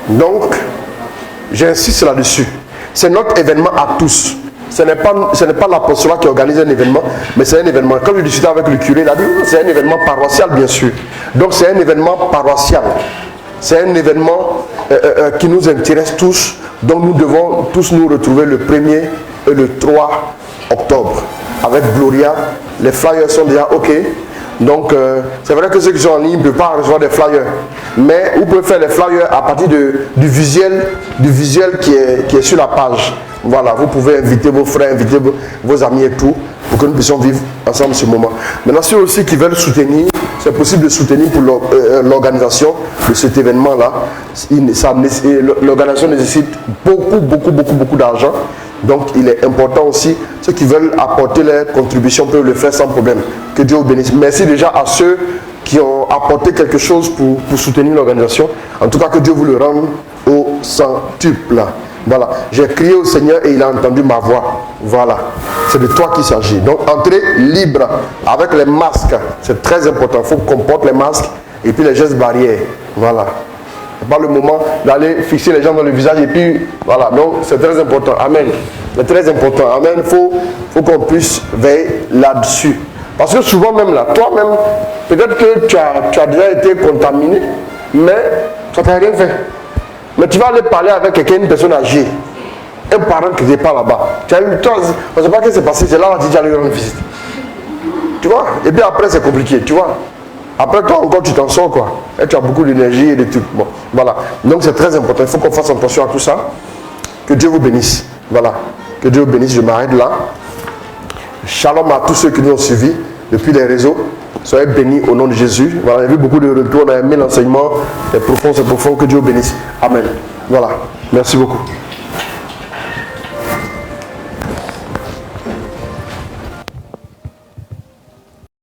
Donc, j'insiste là-dessus. C'est notre événement à tous. Ce n'est pas l'apostolat qui organise un événement, mais c'est un événement. Comme je discutais avec le curé, il a dit c'est un événement paroissial, bien sûr. Donc, c'est un événement paroissial. C'est un événement qui nous intéresse tous. Donc, nous devons tous nous retrouver le 1er et le 3 octobre. Avec Gloria, les flyers sont déjà OK. Donc, c'est vrai que ceux qui sont en ligne ne peuvent pas recevoir des flyers. Mais vous pouvez faire les flyers à partir du visuel qui est sur la page. Voilà, vous pouvez inviter vos frères, inviter vos amis et tout, pour que nous puissions vivre ensemble ce moment. Maintenant, ceux aussi qui veulent soutenir, c'est possible de soutenir pour l'organisation de cet événement-là. L'organisation nécessite beaucoup d'argent. Donc, il est important aussi, ceux qui veulent apporter leurs contributions peuvent le faire sans problème. Que Dieu vous bénisse. Merci déjà à ceux qui ont apporté quelque chose pour soutenir l'organisation. En tout cas, que Dieu vous le rende au centuple. Voilà. J'ai crié au Seigneur et il a entendu ma voix. Voilà. C'est de toi qu'il s'agit. Donc, entrez libre avec les masques. C'est très important. Il faut qu'on porte les masques et puis les gestes barrières. Voilà. Ce n'est pas le moment d'aller fixer les gens dans le visage et puis voilà. Donc, c'est très important. Amen. C'est très important. Amen. Il faut qu'on puisse veiller là-dessus. Parce que souvent même là, toi-même, peut-être que tu as déjà été contaminé, mais ça ne t'a rien fait. Mais tu vas aller parler avec quelqu'un, une personne âgée, un parent qui n'est pas là-bas. Tu as eu le temps, on ne sait pas ce qui s'est passé, c'est là où tu as lui rendre visite. Tu vois? Et puis après, c'est compliqué, tu vois? Après, toi encore, tu t'en sors, quoi. Et tu as beaucoup d'énergie et des trucs. Bon, voilà. Donc, c'est très important. Il faut qu'on fasse attention à tout ça. Que Dieu vous bénisse. Voilà. Que Dieu vous bénisse. Je m'arrête là. Shalom à tous ceux qui nous ont suivis depuis les réseaux. Soyez bénis au nom de Jésus. Voilà, on a vu beaucoup de retours. On a aimé l'enseignement. C'est profond, c'est profond. Que Dieu vous bénisse. Amen. Voilà. Merci beaucoup.